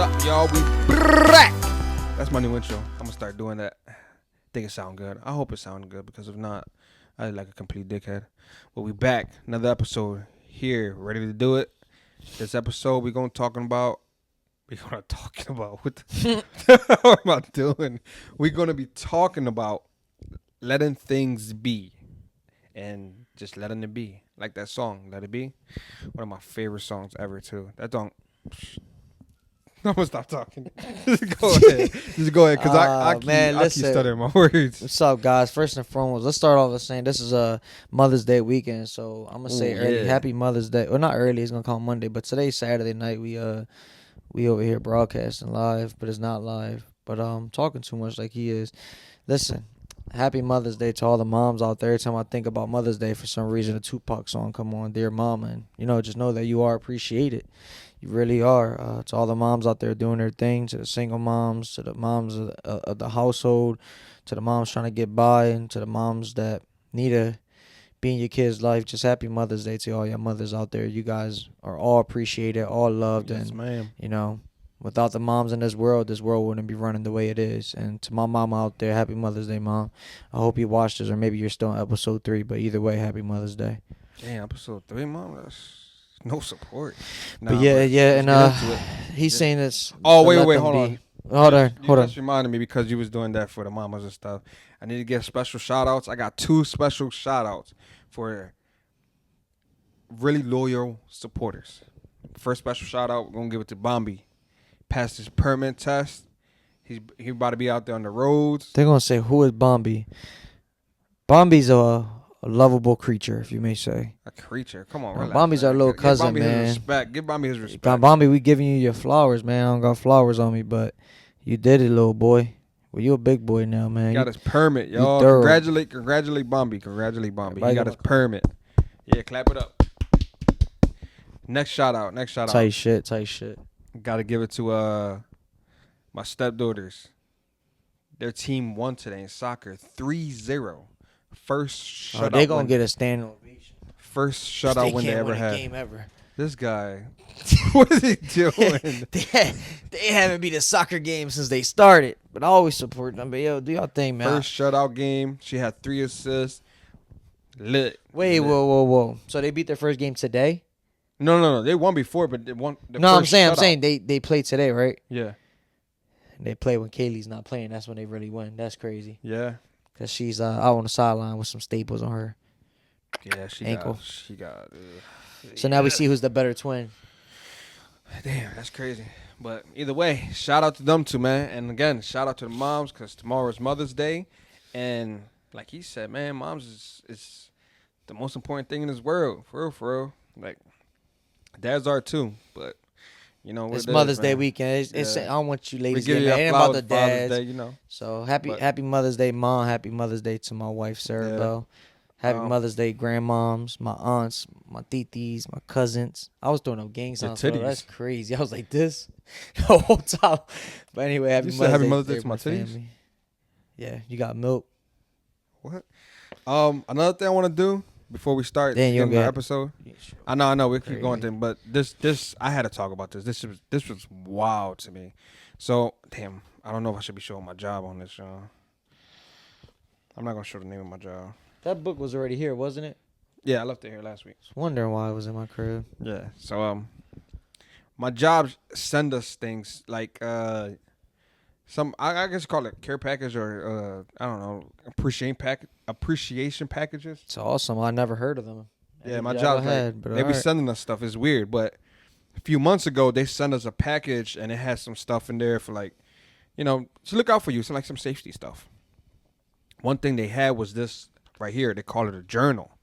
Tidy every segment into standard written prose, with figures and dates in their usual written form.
up, y'all? We back. That's my new intro. I'm gonna start doing that. I think it sound good. I hope it sounds good because if not, I look like a complete dickhead. But we back. Another episode here, ready to do it. This episode we're gonna talking about. What am I doing? We're gonna be talking about letting things be and just letting it be. Like that song, Let It Be. One of my favorite songs ever too. That song. I'm gonna stop talking. Just go ahead. Because I keep stuttering my words. What's up, guys? First and foremost, let's start off with saying this is a Mother's Day weekend, so I'm gonna say early Happy Mother's Day. Well, not early. It's gonna call Monday, but today's Saturday night. We over here broadcasting live, but it's not live. But talking too much like he is. Listen, Happy Mother's Day to all the moms out there. Every time I think about Mother's Day, for some reason, a Tupac song come on, Dear Mama, and just know that you are appreciated. You really are. To all the moms out there doing their thing, to the single moms, to the moms of the household, to the moms trying to get by, and to the moms that need to be in your kids' life. Just Happy Mother's Day to all your mothers out there. You guys are all appreciated, all loved, Yes, and ma'am. without the moms in this world wouldn't be running the way it is. And to my mama out there, Happy Mother's Day, Mom. I hope you watched this, or maybe you're still on episode 3, but either way, Happy Mother's Day. Damn, episode 3, Mom. That's no support. But and he's saying this. Oh, wait, hold on. Hold on. You just reminded me because you was doing that for the mamas and stuff. I need to give special shout-outs. I got 2 special shout-outs for really loyal supporters. First special shout-out, we're going to give it to Bombi. Passed his permit test. He about to be out there on the roads. They're going to say, who is Bombi? Bombi's a lovable creature, if you may say. A creature? Come on, relax. Bombi's our little cousin, give Bombi man. His respect. Give Bombi his respect. Bombi, we giving you your flowers, man. I don't got flowers on me, but you did it, little boy. Well, you a big boy now, man. He got his permit, y'all. Congratulate Bombi. Congratulate Bombi. He got his permit. Yeah, clap it up. Next shout out. Tight shit. Got to give it to my stepdaughters. Their team won today in soccer, 3-0. First shutout. They gonna get a standing ovation. First shutout win they ever had. Game ever. This guy, what is he doing? they haven't beat a soccer game since they started, but I always support them. But yo, do y'all thing, man. First shutout game. She had 3 assists. Lit. Whoa. So they beat their first game today? No. They won before, but they won. I'm saying they played today, right? Yeah. And they play when Kaylee's not playing. That's when they really win. That's crazy. Yeah. Cause she's out on the sideline with some staples on her. Yeah, ankle. She got. So now we see who's the better twin. Damn, that's crazy. But either way, shout out to them two, man. And again, shout out to the moms because tomorrow is Mother's Day, and like he said, man, moms is the most important thing in this world, for real. Like dads are too, but it's Mother's Day weekend. It's I don't want you ladies to get mad. It ain't about the dads. Day, So happy Mother's Day, Mom. Happy Mother's Day to my wife, Sarah Bell. Happy Mother's Day, grandmoms, my aunts, my titis, my cousins. I was throwing up gang signs. That's crazy. I was like this the whole time. But anyway, happy Mother's Day to my titties. Family. Yeah, you got milk. What? Another thing I want to do before we start the episode. Yeah, sure. I know we keep going, but this I had to talk about this. This was wild to me. So damn, I don't know if I should be showing my job on this, y'all. I'm not gonna show the name of my job. That book was already here, wasn't it? Yeah, I left it here last week. I was wondering why it was in my crib. Yeah. So my job send us things like some I guess call it care package or I don't know, appreciation packages. It's awesome. I never heard of them. Yeah, my job they be sending us stuff. It's weird, but a few months ago they sent us a package and it had some stuff in there for like, to look out for you, so like some safety stuff. One thing they had was this right here. They call it a journal,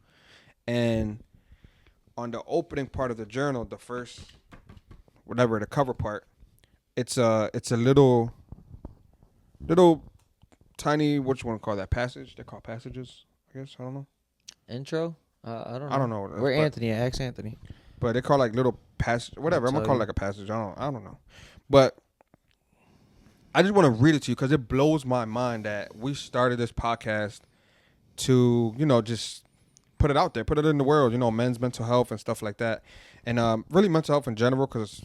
and on the opening part of the journal, the first the cover part, it's a little tiny, what you want to call that, passage? They're called passages, I guess. I don't know. Intro? I don't know. I don't know. We're Anthony. Ask Anthony. But they call like little passage, whatever. I'm gonna call it like a passage. I don't know. But I just want to read it to you because it blows my mind that we started this podcast to, just put it out there, put it in the world, men's mental health and stuff like that. And really mental health in general, because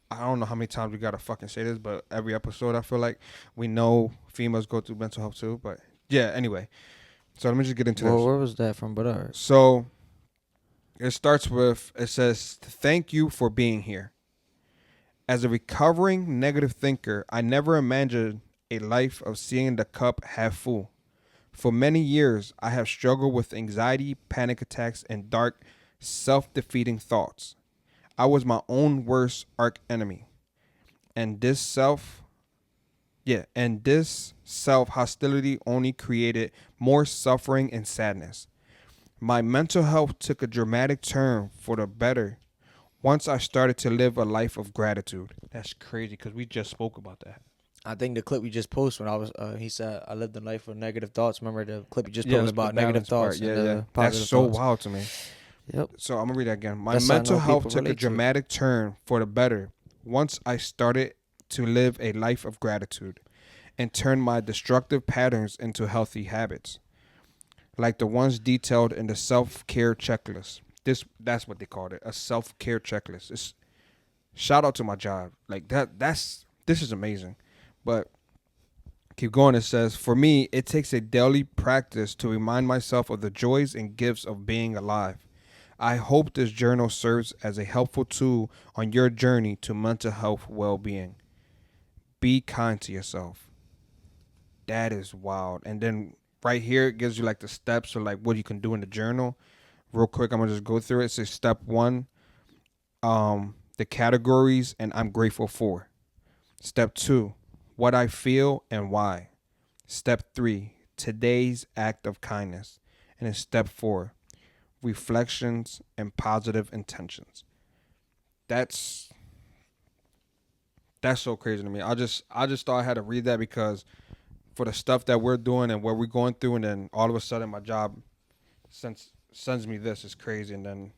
I don't know how many times we gotta fucking say this, but every episode I feel like we know females go through mental health too. But yeah, anyway. So let me just get into Well, this. where was that from? But all right. So it starts with, it says, "Thank you for being here. As a recovering negative thinker, I never imagined a life of seeing the cup half full. For many years, I have struggled with anxiety, panic attacks, and dark, self-defeating thoughts. I was my own worst arch enemy. And this self hostility only created more suffering and sadness. My mental health took a dramatic turn for the better once I started to live a life of gratitude." That's crazy because we just spoke about that. I think the clip we just posted when I was, he said, I lived a life with negative thoughts. Remember the clip you just Yeah, posted the about negative balance part. thoughts Yeah, and yeah. That's positive so thoughts? wild to me. Yep. So I'm gonna read that again. My That's how I mental know health people took a relate to it. dramatic turn for the better once I started to live a life of gratitude and turn my destructive patterns into healthy habits, like the ones detailed in the self-care checklist. That's what they called it, a self-care checklist. It's, shout out to my job. Like this is amazing. But keep going. It says, "For me, it takes a daily practice to remind myself of the joys and gifts of being alive. I hope this journal serves as a helpful tool on your journey to mental health well-being. Be kind to yourself." That is wild. And then right here, it gives you like the steps or like what you can do in the journal. Real quick, I'm gonna just go through it. It says step 1, the categories and I'm grateful for. Step 2, what I feel and why. Step 3, today's act of kindness. And then step 4, reflections and positive intentions. That's so crazy to me. I just thought I had to read that because for the stuff that we're doing and what we're going through, and then all of a sudden my job sends me this is crazy, and then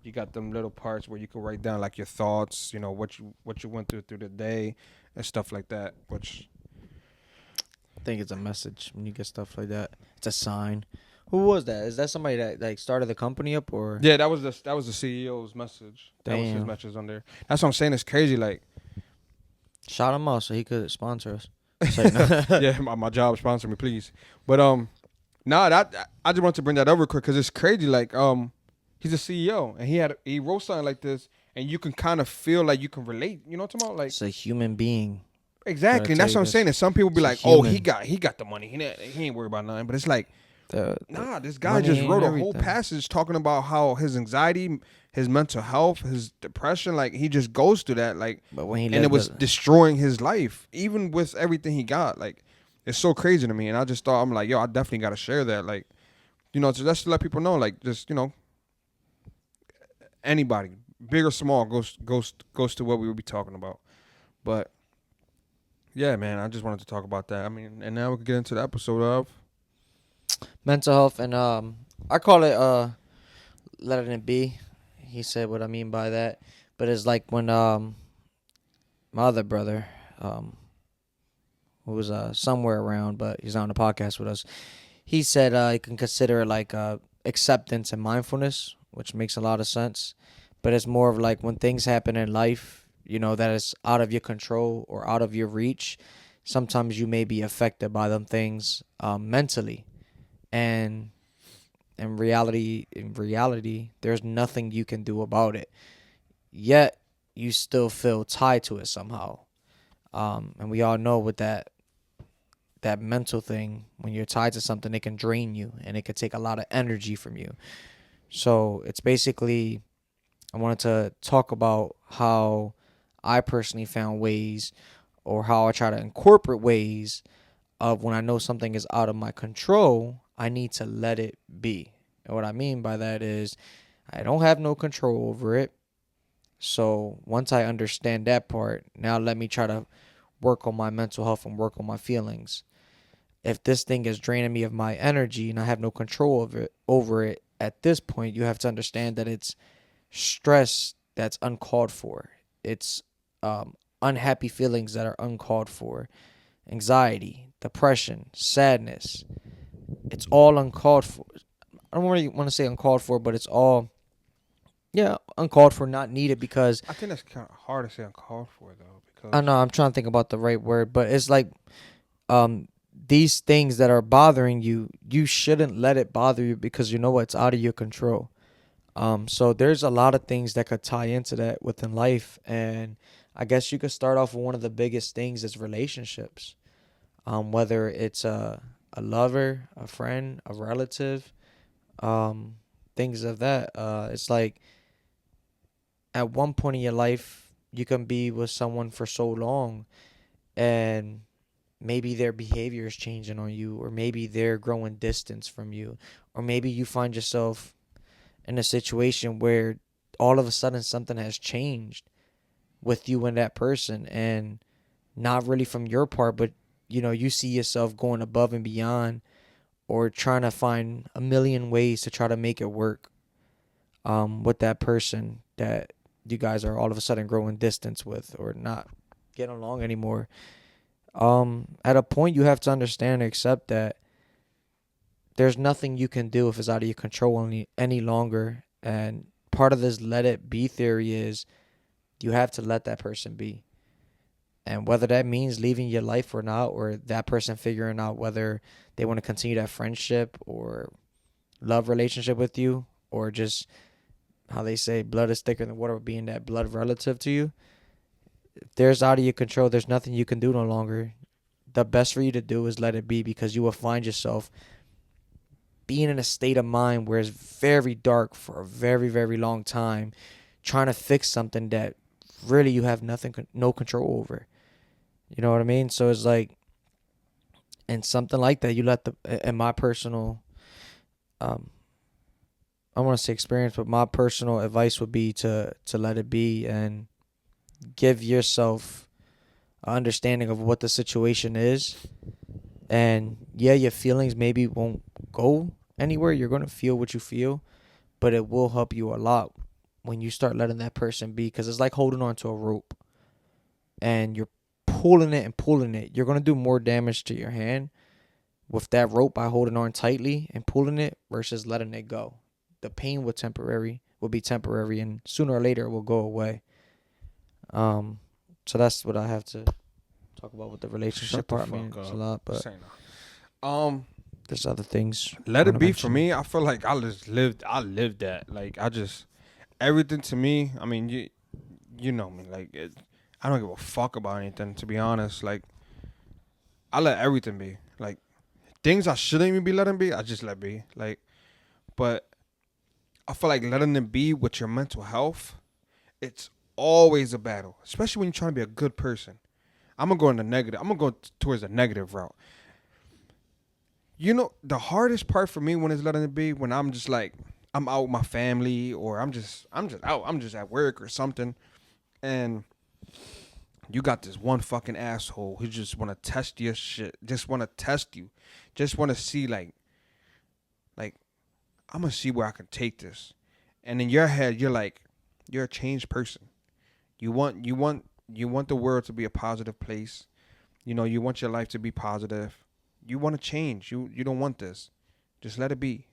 you got them little parts where you can write down like your thoughts, what you went through the day and stuff like that. Which I think it's a message when you get stuff like that. It's a sign. Who was that? Is that somebody that like started the company up or? yeah, that was the CEO's message. That was his Damn. message on there. That's what I'm saying. It's crazy. Like, Shout him out so he could sponsor us. Like, yeah, my job sponsor me, please. But that I just want to bring that over quick because it's crazy. Like, he's a CEO and he wrote something like this, and you can kind of feel like you can relate. You know what I'm talking about? Like, it's a human being. exactly, and that's what I'm saying. And some people be It's a like, "Oh, human. he got the money. He ain't worried about nothing." But it's like, nah, this guy money just ain't wrote a everything. whole passage talking about how his anxiety, his mental health, his depression, like he just goes through that, like, But when he and it was destroying his life, even with everything he got. Like, it's so crazy to me, and I just thought, I'm like, yo, I definitely got to share that, like, so just to let people know, like, just anybody, big or small, goes to what we would be talking about. But yeah, man, I just wanted to talk about that. I mean, and now we can get into the episode of mental health, and I call it letting it be. He said what I mean by that, but it's like when my other brother who was somewhere around, but he's not on the podcast with us. He said you can consider it like acceptance and mindfulness, which makes a lot of sense. But it's more of like when things happen in life, that is out of your control or out of your reach. Sometimes you may be affected by them things mentally, and in reality, there's nothing you can do about it. Yet you still feel tied to it somehow. And we all know with that mental thing, when you're tied to something, it can drain you and it can take a lot of energy from you. So it's basically, I wanted to talk about how I personally found ways, or how I try to incorporate ways of when I know something is out of my control, I need to let it be. And what I mean by that is I don't have no control over it. So once I understand that part, now let me try to work on my mental health and work on my feelings. If this thing is draining me of my energy and I have no control over it at this point, you have to understand that it's stress that's uncalled for. It's unhappy feelings that are uncalled for. Anxiety, depression, sadness. It's all uncalled for. I don't really want to say uncalled for, but it's all Yeah, uncalled for, not needed, because I think that's kind of hard to say uncalled for though, I because know I'm trying to think about the right word, but it's like um these things that are bothering you, you shouldn't let it bother you, because you know what, it's out of your control. So there's a lot of things that could tie into that within life, and I guess you could start off with one of the biggest things is relationships. Whether it's a lover, a friend, a relative, um, things of that. It's like at one point in your life, you can be with someone for so long, and maybe their behavior is changing on you, or maybe they're growing distance from you, or maybe you find yourself in a situation where all of a sudden something has changed with you and that person, and not really from your part, but you see yourself going above and beyond, or trying to find a million ways to try to make it work with that person that you guys are all of a sudden growing distance with, or not getting along anymore. At a point, you have to understand and accept that there's nothing you can do if it's out of your control any longer. And part of this let it be theory is you have to let that person be. And whether that means leaving your life or not, or that person figuring out whether they want to continue that friendship or love relationship with you, or just how they say blood is thicker than water, being that blood relative to you. If there's out of your control, there's nothing you can do no longer. The best for you to do is let it be, because you will find yourself being in a state of mind where it's very dark for a very, very long time, trying to fix something that really you have no control over. You know what I mean? So it's like, and something like that, you let in my personal, um, I want to say experience, but my personal advice would be to let it be, and give yourself an understanding of what the situation is. And yeah, your feelings maybe won't go anywhere. You're going to feel what you feel, but it will help you a lot when you start letting that person be, because it's like holding on to a rope and you're pulling it and pulling it. You're going to do more damage to your hand with that rope by holding on tightly and pulling it versus letting it go. The pain will be temporary, and sooner or later it will go away. Um, so that's what I have to talk about with the relationship shut the part. I mean, fuck it's a up. lot, but Say no. there's other things I Let want it to be for mention. me. I feel like I lived that. Like I just everything to me. I mean, you know me. Like I don't give a fuck about anything. To be honest, like I let everything be. Like things I shouldn't even be letting be, I just let be. Like, but I feel like letting them be with your mental health, it's always a battle, especially when you're trying to be a good person. I'm gonna go in the negative. I'm gonna go towards the negative route. You know, the hardest part for me when it's letting it be, when I'm just like I'm out with my family, or I'm just out. I'm just at work or something, and you got this one fucking asshole who just want to test your shit, just want to test you, just want to see like I'm gonna see where I can take this. And in your head, you're like, you're a changed person. You want the world to be a positive place. You know, you want your life to be positive. You want to change. You don't want this. Just let it be.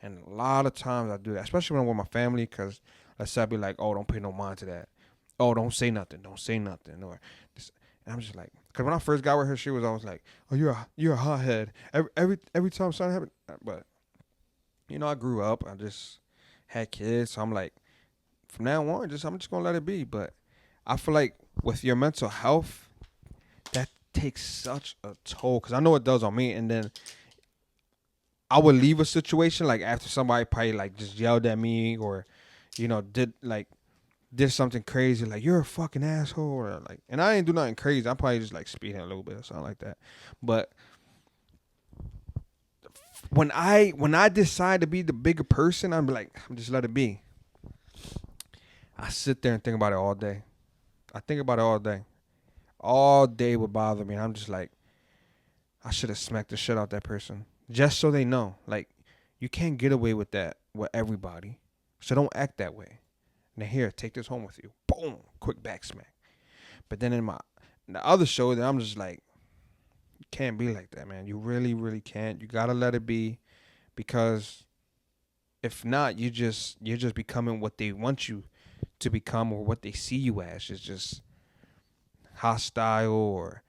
And a lot of times I do that, especially when I'm with my family, because let's say I be like, oh, don't pay no mind to that. Oh, don't say nothing. Don't say nothing. Or, this, and I'm just like, because when I first got with her, she was always like, oh, you're a hothead. Every time something happened, but I grew up. I just had kids, so I'm like, from now on, I'm just gonna let it be. But I feel like with your mental health, that takes such a toll, because I know it does on me. And then I would leave a situation like after somebody probably like just yelled at me, or did something crazy, like you're a fucking asshole, or like, and I ain't do nothing crazy. I'm probably just like speeding a little bit or something like that. But when I decide to be the bigger person, I'm like, I'm just let it be. I sit there and think about it all day. I think about it all day. All day would bother me. And I'm just like, I should have smacked the shit out that person. Just so they know. Like, you can't get away with that with everybody. So don't act that way. Now here, take this home with you. Boom. Quick back smack. But then in the other show, then I'm just like, you can't be like that, man. You really, really can't. You gotta let it be, because if not, you're just becoming what they want you to become or what they see you as. It's just hostile, or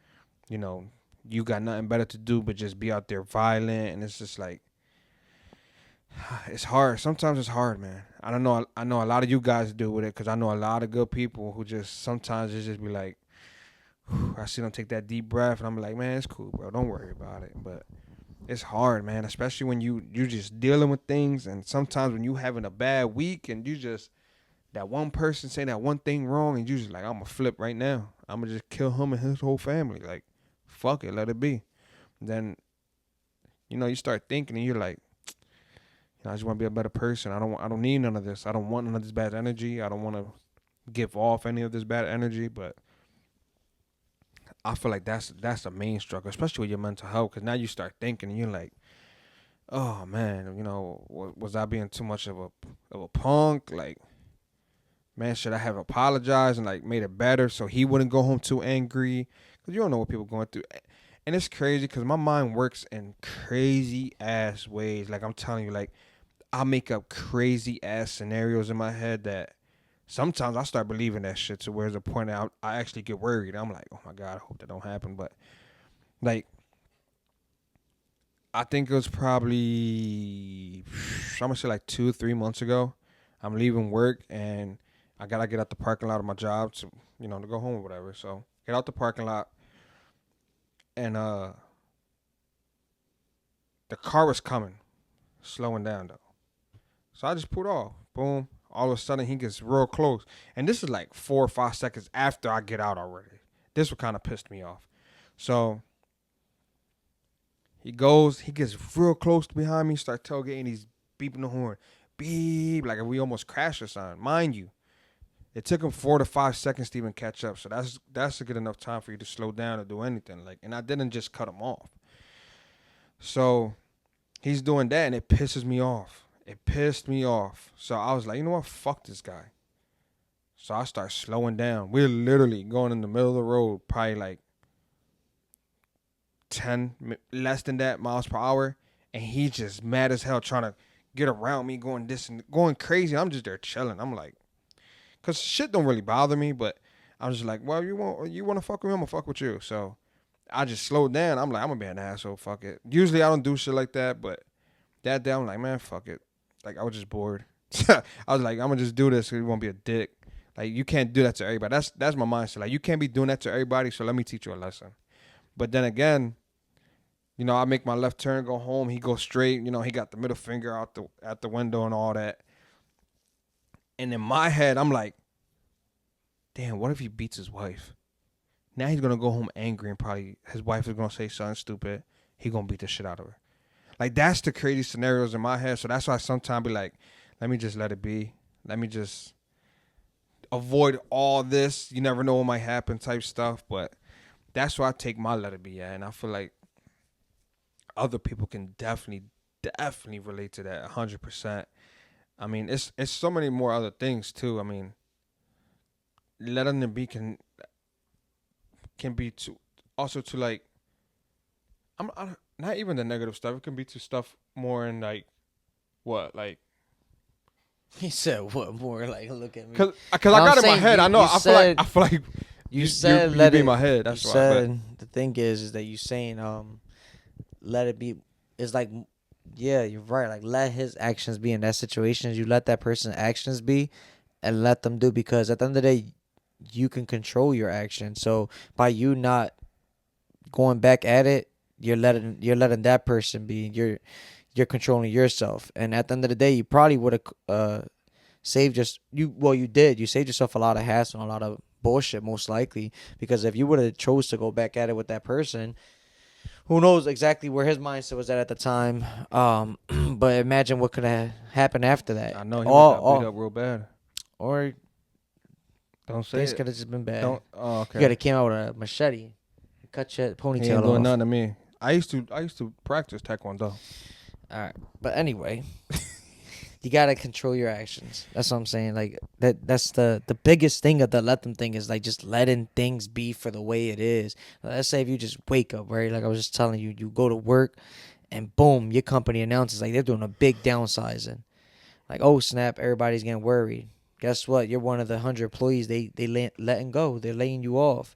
you know, you got nothing better to do but just be out there violent, and it's just like it's hard. Sometimes it's hard, man. I don't know. I know a lot of you guys deal with it because I know a lot of good people who just sometimes it just be like, I see them take that deep breath, and I'm like, man, it's cool, bro. Don't worry about it. But it's hard, man. Especially when you just dealing with things, and sometimes when you having a bad week, and you just that one person say that one thing wrong, and you just like, I'm gonna flip right now. I'm gonna just kill him and his whole family. Like, fuck it, let it be. Then, you start thinking, and you're like, I just want to be a better person. I don't need none of this. I don't want none of this bad energy. I don't want to give off any of this bad energy. But I feel like that's the main struggle, especially with your mental health, because now you start thinking, and you're like, oh man, was I being too much of a punk? Like, man, should I have apologized and like made it better so he wouldn't go home too angry? Because you don't know what people going through. And it's crazy because my mind works in crazy ass ways. Like, I'm telling you, like, I make up crazy ass scenarios in my head that sometimes I start believing that shit to where's the point that I actually get worried. I'm like, oh my God, I hope that don't happen. But like, I think it was probably, I'm gonna say like 2 or 3 months ago. I'm leaving work and I gotta get out the parking lot of my job to go home or whatever. So get out the parking lot, and the car was coming, slowing down though. So I just pulled off. Boom. All of a sudden he gets real close. And this is like 4 or 5 seconds after I get out already. This what kind of pissed me off. So he gets real close behind me, start tailgating, he's beeping the horn. Beep, like we almost crashed or something. Mind you, it took him 4 to 5 seconds to even catch up. So that's a good enough time for you to slow down or do anything. Like, and I didn't just cut him off. So he's doing that and it pisses me off. It pissed me off. So I was like, you know what? Fuck this guy. So I start slowing down. We're literally going in the middle of the road, probably like 10, less than that miles per hour. And he's just mad as hell trying to get around me, going this and going crazy. I'm just there chilling. I'm like, because shit don't really bother me, but I'm just like, well, you want to fuck with me? I'm going to fuck with you. So I just slowed down. I'm like, I'm going to be an asshole. Fuck it. Usually I don't do shit like that, but that day I'm like, man, fuck it. Like, I was just bored. I was like, I'm going to just do this because you won't be a dick. Like, you can't do that to everybody. That's my mindset. Like, you can't be doing that to everybody, so let me teach you a lesson. But then again, I make my left turn, go home. He goes straight. He got the middle finger out the window and all that. And in my head, I'm like, damn, what if he beats his wife? Now he's going to go home angry and probably his wife is going to say something stupid. He going to beat the shit out of her. Like, that's the crazy scenarios in my head. So that's why I sometimes be like, let me just let it be. Let me just avoid all this. You never know what might happen type stuff. But that's why I take my let it be at. And I feel like other people can definitely relate to that 100%. I mean, it's so many more other things too. I mean, letting them be can be to also to like, I not even the negative stuff. It can be to stuff more in like what, like. He said what more? Like, look at me. Cause I got it in my head. I know. I feel like you said you let it be my head. That's you why. Said, the thing is that you saying let it be. It's like, yeah, you're right. Like, let his actions be in that situation. You let that person's actions be, and let them do, because at the end of the day, you can control your actions. So by you not going back at it, you're letting that person be. You're controlling yourself. And at the end of the day, you probably would have saved you did. You saved yourself a lot of hassle and a lot of bullshit, most likely, because if you would have chose to go back at it with that person, who knows exactly where his mindset was at the time. But imagine what could have happened after that. I know he got beat up real bad. Or don't say things it. could have just been bad. Oh, okay. You could have came out with a machete, cut your ponytail off. He ain't doing nothing to me. I used to practice taekwondo. All right, but anyway, you gotta control your actions. That's what I'm saying. Like that's the biggest thing of the let them thing is like just letting things be for the way it is. Let's say if you just wake up, right? Like I was just telling you, you go to work, and boom, your company announces like they're doing a big downsizing. Like, oh snap, everybody's getting worried. Guess what? You're one of the 100 employees. They letting go. They're laying you off.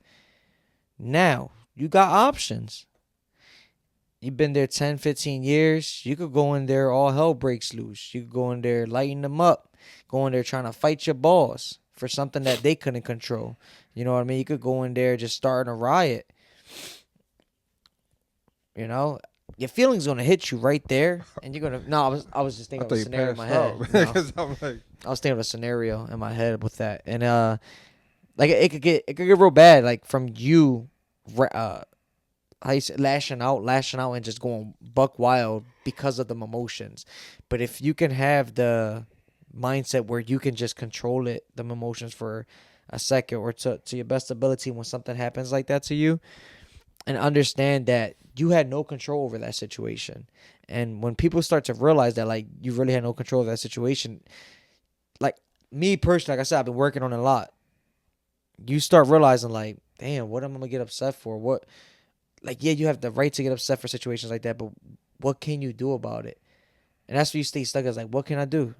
Now you got options. You've been there 10, 15 years. You could go in there, all hell breaks loose. You could go in there, lighten them up. Go in there trying to fight your boss for something that they couldn't control. You know what I mean? You could go in there just starting a riot. You know, your feelings gonna hit you right there, and you're gonna. No, I was just thinking of a scenario in my head. I'm like, I was thinking of a scenario in my head with that, and like it could get real bad, like from you, how you say, lashing out, and just going buck wild because of the emotions. But if you can have the mindset where you can just control it, the emotions for a second or to your best ability when something happens like that to you, and understand that you had no control over that situation. And when people start to realize that, like, you really had no control of that situation, like me personally, like I said, I've been working on it a lot. You start realizing, like, damn, what am I gonna get upset for? What, like, yeah, you have the right to get upset for situations like that, but what can you do about it? And that's where you stay stuck. As like, what can I do?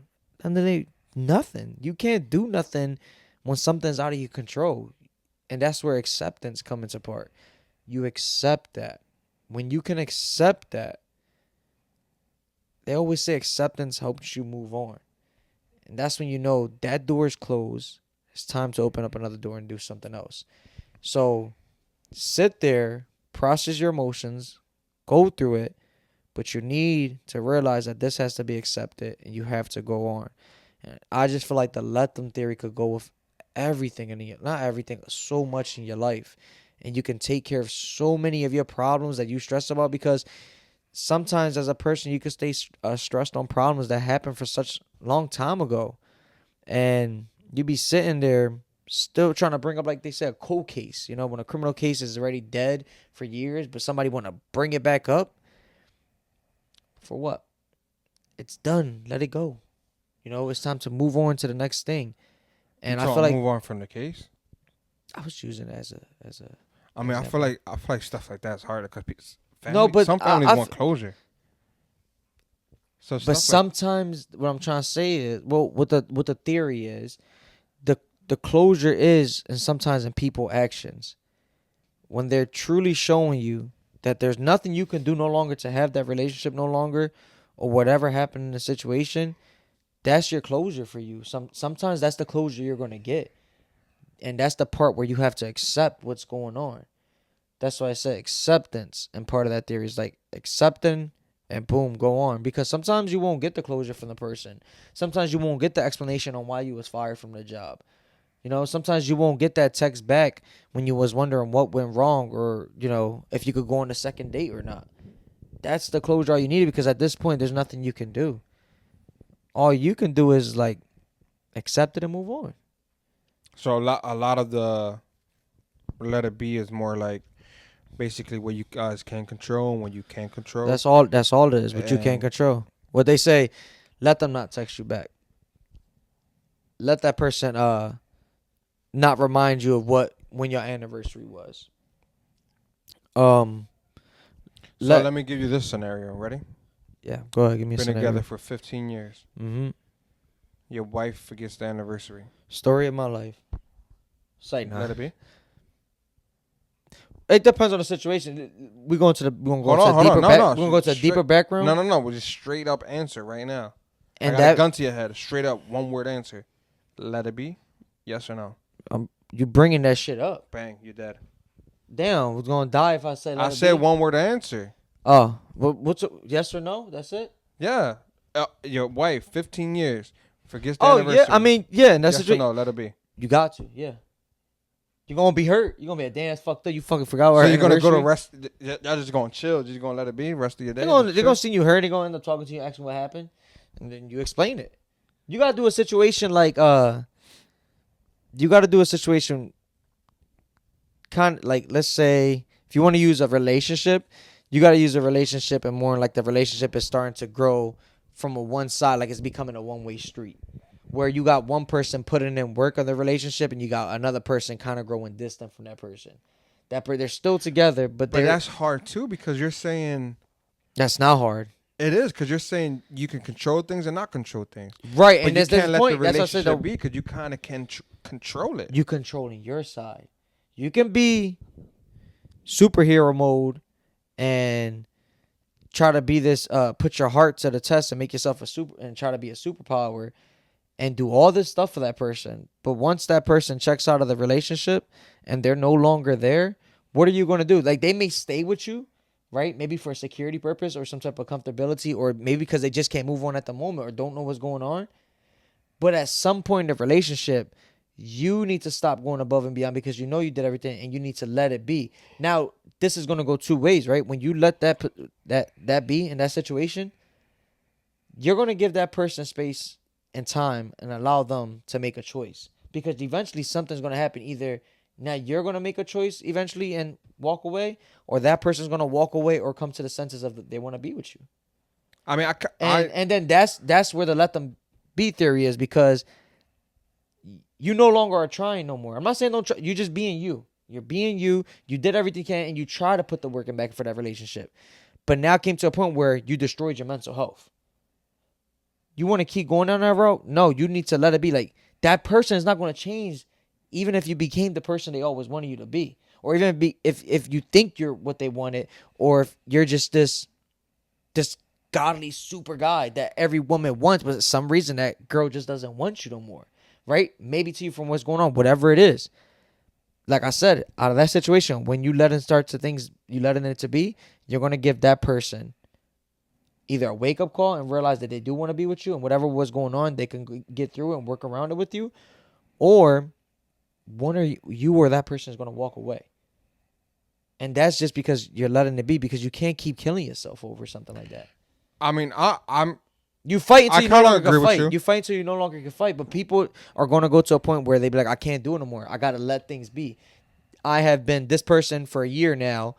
Nothing. You can't do nothing when something's out of your control. And that's where acceptance comes into part. You accept that. When you can accept that, they always say acceptance helps you move on. And that's when you know that door is closed. It's time to open up another door and do something else. So sit there, process your emotions, go through it, but you need to realize that this has to be accepted and you have to go on. And I just feel like the let them theory could go with everything not everything, so much in your life. And you can take care of so many of your problems that you stress about, because sometimes as a person you can stay stressed on problems that happened for such a long time ago, and you be sitting there still trying to bring up, like they say, a cold case. You know, when a criminal case is already dead for years, but somebody want to bring it back up for what? It's done. Let it go. You know, it's time to move on to the next thing. And I feel like move on from the case. I was using it as a. I mean, example. I feel like stuff like that's harder because some families want closure. So, but sometimes what I'm trying to say is, well, what the theory is, the closure is, and sometimes in people actions, when they're truly showing you that there's nothing you can do no longer to have that relationship no longer, or whatever happened in the situation, that's your closure for you. Sometimes that's the closure you're gonna get. And that's the part where you have to accept what's going on. That's why I said acceptance. And part of that theory is like accepting and boom, go on. Because sometimes you won't get the closure from the person. Sometimes you won't get the explanation on why you was fired from the job. You know, sometimes you won't get that text back when you was wondering what went wrong, or, you know, if you could go on a second date or not. That's the closure all you need, because at this point there's nothing you can do. All you can do is like accept it and move on. So a lot of the let it be is more like basically what you guys can control and what you can't control. That's all it is, what you can't control. What they say, let them not text you back. Let that person not remind you of when your anniversary was. So let me give you this scenario. Ready? Yeah, go ahead. Give me a scenario. Been together for 15 years. Mm-hmm. Your wife forgets the anniversary. Story of my life. Say no. Let it be. It depends on the situation. We're going to the deeper back room. No. We'll just straight up answer right now. And I got a gun to your head. Straight up, one word answer. Let it be. Yes or no? You bringing that shit up? Bang, you're dead. Damn, we're gonna die if I say. I said one word answer. Oh, what's yes or no? That's it. Yeah, your wife, 15 years, forgets the anniversary. Oh yeah, I mean yeah, and that's yes or no? Let it be. You got to, yeah. You're gonna be hurt. You're gonna be a damn that's fucked up. You fucking forgot what. So you're gonna go to rest. Y'all just gonna chill. Just gonna let it be rest of your day. They're gonna see you hurt. They're gonna end up talking to you, asking what happened, and then you explain it. You gotta do a situation like You gotta do a situation. Kind of like, let's say if you want to use a relationship, you got to use a relationship and more like the relationship is starting to grow from a one side, like it's becoming a one-way street where you got one person putting in work on the relationship and you got another person kind of growing distant from that person. They're still together, but that's hard too, because you're saying that's not hard. It is because you're saying you can control things and not control things, right? but And you that's the can't let the point. That's what I said. relationship be because you kind of can control it. You controlling your side. You can be superhero mode and try to be this. Put your heart to the test and make yourself a super and try to be a superpower and do all this stuff for that person. But once that person checks out of the relationship and they're no longer there, what are you going to do? Like, they may stay with you, right? Maybe for a security purpose or some type of comfortability, or maybe because they just can't move on at the moment or don't know what's going on. But at some point in the relationship, you need to stop going above and beyond because you know you did everything and you need to let it be. Now, this is going to go two ways, right? When you let that be in that situation, you're going to give that person space and time and allow them to make a choice, because eventually something's going to happen. Either now you're going to make a choice eventually and walk away, or that person's going to walk away or come to the senses of they want to be with you. I mean, and then that's where the let them be theory is, because you no longer are trying no more. I'm not saying don't try. You're just being you. You're being you. You did everything you can, and you try to put the work in back for that relationship. But now it came to a point where you destroyed your mental health. You want to keep going down that road? No, you need to let it be. Like, that person is not going to change, even if you became the person they always wanted you to be, or even if you think you're what they wanted, or if you're just this godly super guy that every woman wants, but for some reason that girl just doesn't want you no more, right? Maybe to you from what's going on, whatever it is. Like I said, out of that situation, when you let it start to things, you letting it to be, you're going to give that person either a wake-up call and realize that they do want to be with you, and whatever was going on, they can get through it and work around it with you, or one or you or that person is going to walk away. And that's just because you're letting it be, because you can't keep killing yourself over something like that. I mean, you fight until you no longer can fight. You. You fight until you no longer can fight. But people are going to go to a point where they be like, I can't do it no more. I got to let things be. I have been this person for a year now,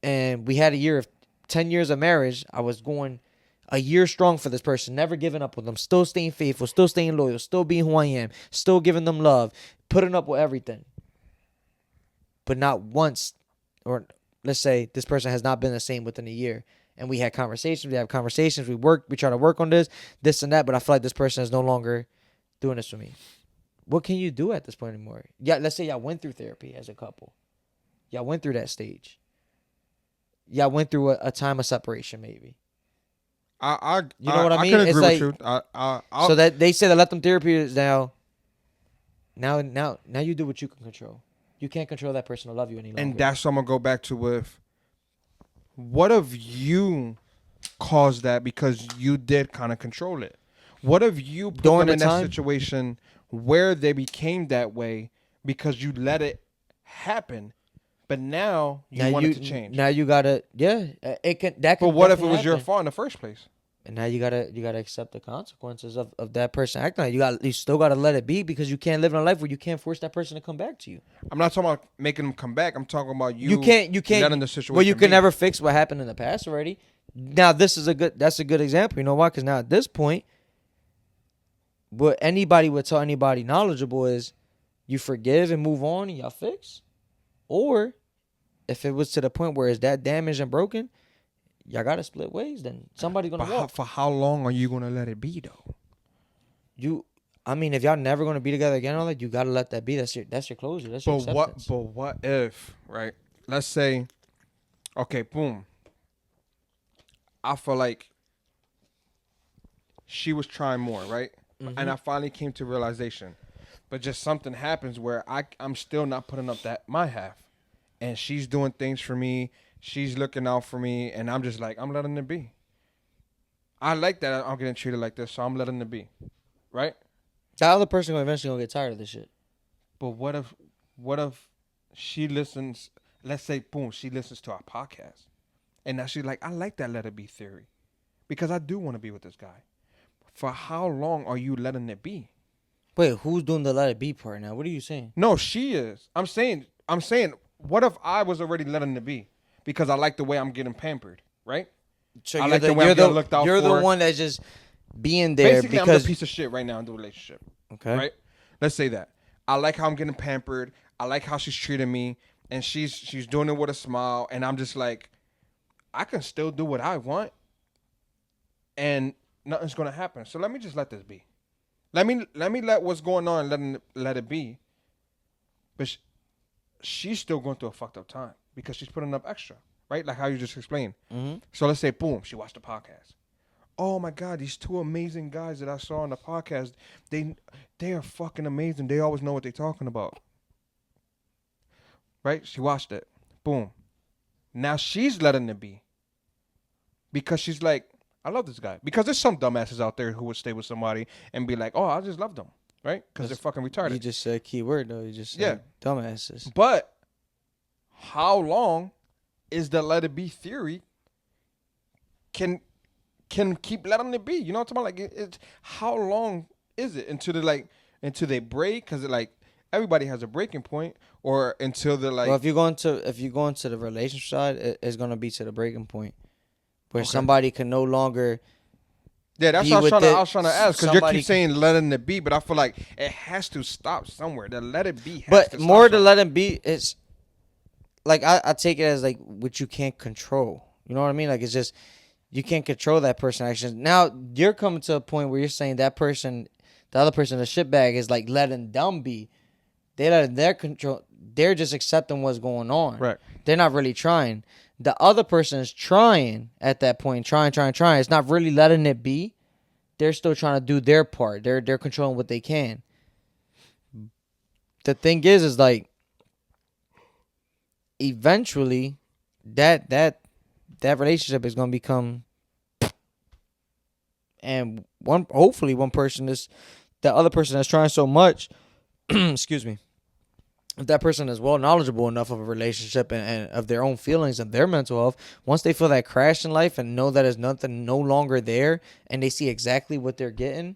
and we had a year of 10 years of marriage. I was going a year strong for this person, never giving up with them, still staying faithful, still staying loyal, still being who I am, still giving them love, putting up with everything. But not once, or let's say this person has not been the same within a year. And we had conversations, we try to work on this and that, but I feel like this person is no longer doing this for me. What can you do at this point anymore? Yeah, let's say y'all went through therapy as a couple. Y'all went through that stage. Y'all went through a time of separation, maybe. You know what I mean? I can agree it's with like, you. So that they say that let them therapy is now you do what you can control. You can't control that person to love you any longer. And that's what I'm going to go back to with, what if you caused that because you did kind of control it? What if you put them in that situation where they became that way because you let it happen, but now you want it to change? Now you gotta, it can. That can. But what if it was your fault in the first place? And now you gotta accept the consequences of that person acting like you still gotta let it be, because you can't live in a life where you can't force that person to come back to you. I'm not talking about making them come back. I'm talking about you can't letting the situation. Well, you can never fix what happened in the past already. Now that's a good example. You know why? Because now at this point, what anybody would tell anybody knowledgeable is, you forgive and move on and y'all fix. Or if it was to the point where it's that damaged and broken, y'all gotta split ways. Then somebody's gonna walk. For how long are you gonna let it be though? If y'all never gonna be together again, all that, you gotta let that be. That's your closure. That's your acceptance. But what if, right? Let's say, okay, boom. I feel like she was trying more, right? Mm-hmm. And I finally came to realization, but just something happens where I'm still not putting up my half, and she's doing things for me. She's looking out for me, and I'm just like, I'm letting it be. I like that I'm getting treated like this, so I'm letting it be, right? That other person eventually gonna get tired of this shit. But what if she listens? Let's say, boom, she listens to our podcast, and now she's like, I like that let it be theory, because I do want to be with this guy. For how long are you letting it be? Wait, who's doing the let it be part now? What are you saying? No, she is. I'm saying, what if I was already letting it be? Because I like the way I'm getting pampered, right? So I like the way I'm getting looked out for. You're the one that's just being there. Basically, I'm the piece of shit right now in the relationship. Okay. Right? Let's say that. I like how I'm getting pampered. I like how she's treating me. And she's doing it with a smile. And I'm just like, I can still do what I want. and nothing's gonna happen. So let me just let this be. Let me let what's going on let it be. But she's still going through a fucked up time because she's putting up extra, right? Like how you just explained. Mm-hmm. So let's say, boom, she watched the podcast. Oh my God, these two amazing guys that I saw on the podcast, they are fucking amazing. They always know what they're talking about. Right? She watched it. Boom. Now she's letting it be. Because she's like, I love this guy. Because there's some dumbasses out there who would stay with somebody and be like, oh, I just love them. Right? Because they're fucking retarded. You just said a key word, though. You just said dumbasses. But how long is the let it be theory can keep letting it be? You know what I'm talking about? Like, it's how long is it until they break? Because like everybody has a breaking point, or until they're like. Well, if you go into the relationship side, it's gonna be to the breaking point where somebody can no longer. Yeah, that's what I was trying to ask, because you keep saying letting it be, but I feel like it has to stop somewhere. The let it be. But more to let it be is, like I take it as like what you can't control. You know what I mean? Like it's just you can't control that person's actions. Now you're coming to a point where you're saying that person, the other person, the shitbag is like letting them be. They let their control. They're just accepting what's going on. Right. They're not really trying. The other person is trying at that point, trying. It's not really letting it be. They're still trying to do their part. They're controlling what they can. The thing is like eventually that relationship is gonna become, and hopefully one person is the other person that's trying so much. Excuse me. If that person is well knowledgeable enough of a relationship and of their own feelings and their mental health, once they feel that crash in life and know that there's nothing no longer there, and they see exactly what they're getting,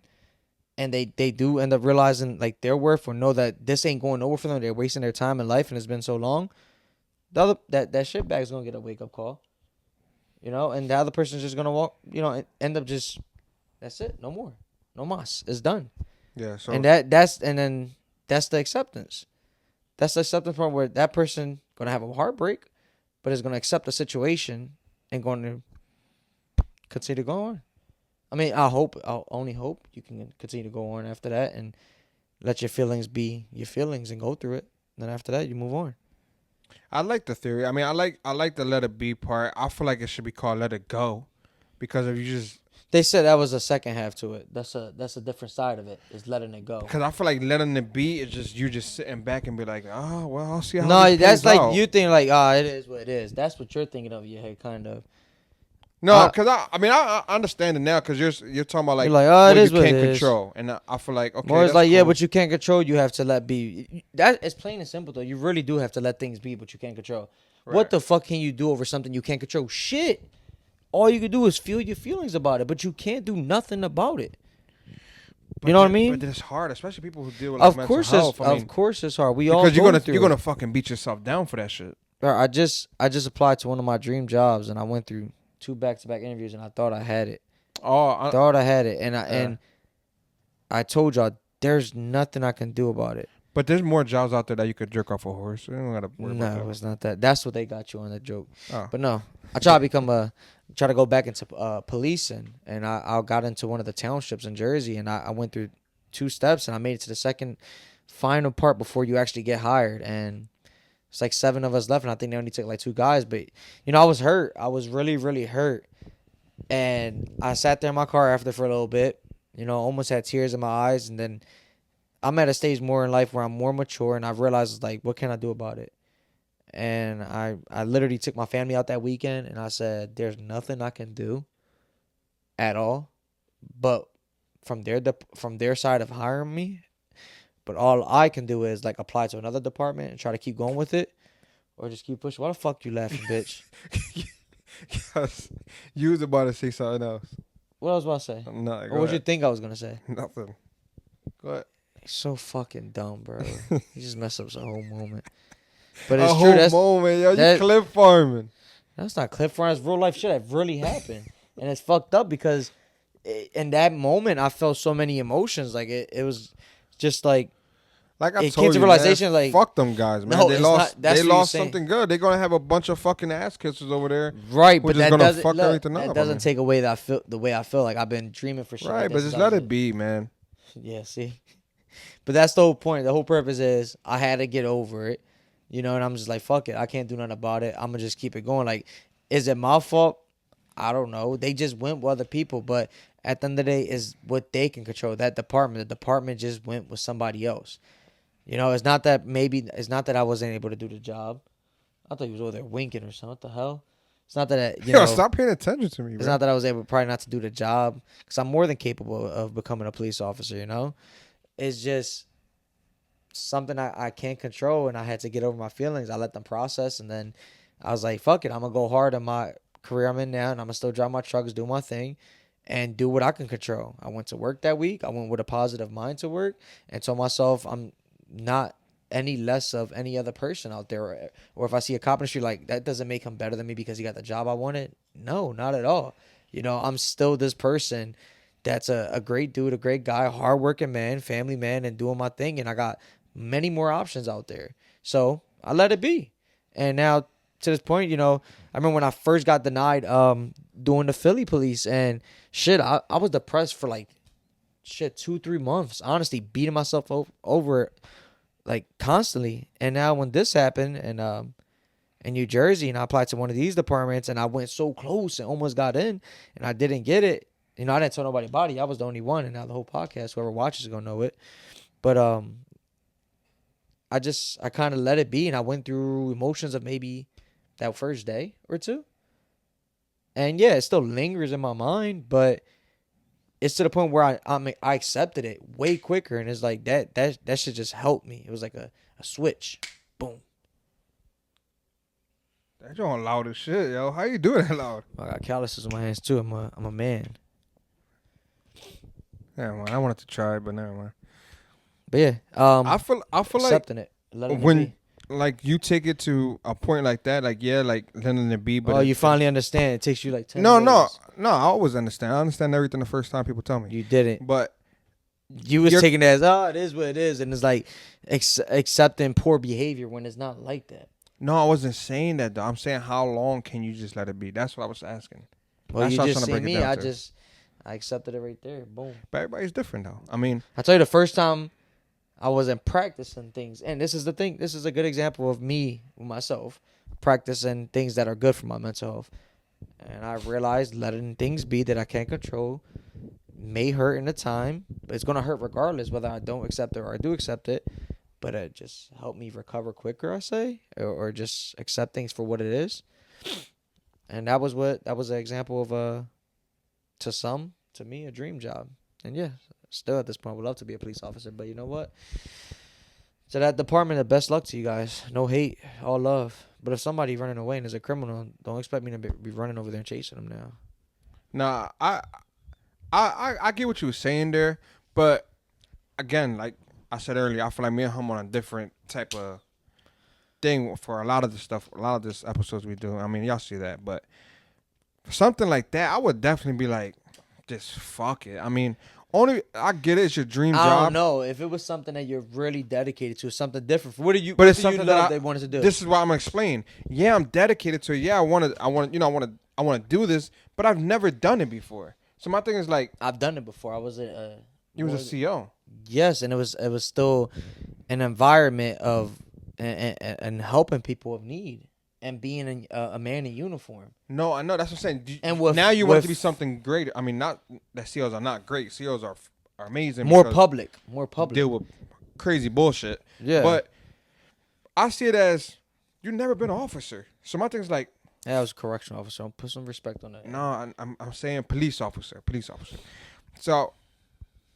and they do end up realizing like their worth, or know that this ain't going nowhere for them, they're wasting their time in life and it's been so long, that shitbag is gonna get a wake up call, you know, and the other person's just gonna walk, you know, and end up just, that's it, no more, no mas, it's done. Yeah. So and that's the acceptance. That's the acceptance part where that person gonna have a heartbreak, but is gonna accept the situation and going to continue to go on. I mean, I'll only hope you can continue to go on after that and let your feelings be your feelings and go through it. And then after that, you move on. I like the theory. I mean, I like the let it be part. I feel like it should be called let it go, because if you just. They said that was a second half to it. That's a different side of it. Is letting it go. Because I feel like letting it be is just you just sitting back and be like, oh well, I'll see how. No, this that's plays like out. you think like, it is what it is. That's what you're thinking of in your head, kind of. No, because I understand it now, because you're talking about like, it is you what can't it is. control, and I feel like okay. More it's that's like cool. yeah, what you can't control, you have to let be. That is plain and simple though. You really do have to let things be, but you can't control. Right. What the fuck can you do over something you can't control? Shit. All you can do is feel your feelings about it, but you can't do nothing about it. You know what I mean? But it's hard, especially people who deal with like, mental health. Of course, it's hard. We all because you're gonna fucking beat yourself down for that shit. Bro, I just applied to one of my dream jobs, and I went through 2 back-to-back interviews, and I thought I had it. And I told y'all there's nothing I can do about it. But there's more jobs out there that you could jerk off a horse. You don't gotta worry about that. No, it's not that. That's what they got you on that joke. Oh. But no, I try to go back into policing, and I got into one of the townships in Jersey, and I went through 2 steps, and I made it to the second final part before you actually get hired, and it's like 7 of us left, and I think they only took like 2 guys, but you know, I was hurt. I was really, really hurt, and I sat there in my car after for a little bit, you know, almost had tears in my eyes, and then I'm at a stage more in life where I'm more mature, and I've realized like, what can I do about it? And I literally took my family out that weekend, and I said, there's nothing I can do at all, but from their side of hiring me, but all I can do is like apply to another department and try to keep going with it, or just keep pushing. Why the fuck you laughing, bitch? Because you was about to say something else. What else was I about to say? No, or what you think I was gonna say? Nothing. Go ahead. He's so fucking dumb, bro. He just messed up the whole moment. But it's a true. That's moment, yo. You clip farming. That's not clip farming. That's real life shit that really happened, and it's fucked up because in that moment I felt so many emotions. Like it was just like Like I it told came to you, realization man, like fuck them guys, man. no, They it's lost. not. That's They what you're lost saying. something good. They're gonna have a bunch of fucking ass kissers over there, Right, who but just that gonna doesn't fuck look, everything that up. doesn't take away that I feel the way I feel. Like I've been dreaming for shit like Right, this but since just I was let it be, man. yeah, see. But that's the whole point. The whole purpose is I had to get over it. You know, and I'm just like, fuck it. I can't do nothing about it. I'm gonna just keep it going. Like, is it my fault? I don't know. They just went with other people, but at the end of the day, is what they can control. That department, the department just went with somebody else. You know, it's not that I wasn't able to do the job. I thought he was over there winking or something. What the hell? It's not that Yo, stop paying attention to me, it's bro. not that I was able probably not to do the job because I'm more than capable of becoming a police officer. You know, it's just something I can't control, and I had to get over my feelings. I let them process, and then I was like, fuck it, I'm gonna go hard in my career I'm in now, and I'm gonna still drive my trucks, do my thing, and do what I can control. I went to work that week. I went with a positive mind to work and told myself I'm not any less of any other person out there. Or if I see a cop in the street, like, that doesn't make him better than me because he got the job I wanted. No, not at all. You know, I'm still this person that's a great dude, a great guy, hardworking man, family man, and doing my thing. And I got many more options out there. So I let it be. And now to this point, you know, I remember when I first got denied doing the Philly police, and shit, I was depressed for like 2-3 months, honestly, beating myself over it like constantly. And now when this happened, and in New Jersey, and I applied to one of these departments, and I went so close and almost got in, and I didn't get it. You know, I didn't tell nobody about it. I was the only one, and now the whole podcast, whoever watches is gonna know it. But I kind of let it be, and I went through emotions of maybe that first day or two. And yeah, it still lingers in my mind, but it's to the point where I accepted it way quicker, and it's like that should just help me. It was like a switch, boom. That joint loud as shit, yo. How you do that loud? I got calluses in my hands too. I'm a man. Yeah, man. I wanted to try it, but never mind. But yeah, I feel accepting like it, letting when it be. like you take it to a point like that, like yeah, like letting it be. But Oh, you finally understand. It takes you like 10 no, days. no. I always understand. I understand everything the first time people tell me. You didn't. But You was taking it as, oh, it is what it is, and it's like accepting poor behavior when it's not like that. no, I wasn't saying that though. I'm saying how long can you just let it be? That's what I was asking. Well, That's you what I was just trying to see break it me. down to. I accepted it right there. Boom. But everybody's different though. I mean, I tell you, the first time I wasn't practicing things, and this is the thing. This is a good example of me with myself practicing things that are good for my mental health. And I realized letting things be that I can't control may hurt in the time, but it's gonna hurt regardless whether I don't accept it or I do accept it. But it just helped me recover quicker, I say, or just accept things for what it is. And that was an example of to me, a dream job. And yeah, still at this point would love to be a police officer, but you know what? To that department, the best luck to you guys. No hate, all love. But if somebody running away and is a criminal, don't expect me to be running over there and chasing them now. nah, I get what you were saying there, but again, like I said earlier, I feel like me and him on a different type of thing for a lot of the stuff, a lot of this episodes we do. I mean, y'all see that, but for something like that, I would definitely be like, just fuck it. I mean, only I get it, it's your dream job. I don't know if it was something that you're really dedicated to, something different. What do you? But what it's do you something love that they wanted to do. This is what I'm gonna explain. Yeah, I'm dedicated to it. Yeah, I want to do this, but I've never done it before. So my thing is like, I've done it before. I was you was a CO. Yes, and it was still an environment of and helping people of need and being a man in uniform. No, I know that's what I'm saying. And now you want it to be something greater. I mean, not that COs are not great. COs are amazing. More public. Deal with crazy bullshit. Yeah, but I see it as you've never been an officer. So my thing's like, yeah, I was a correctional officer. I'll put some respect on that. no, I'm saying police officer. So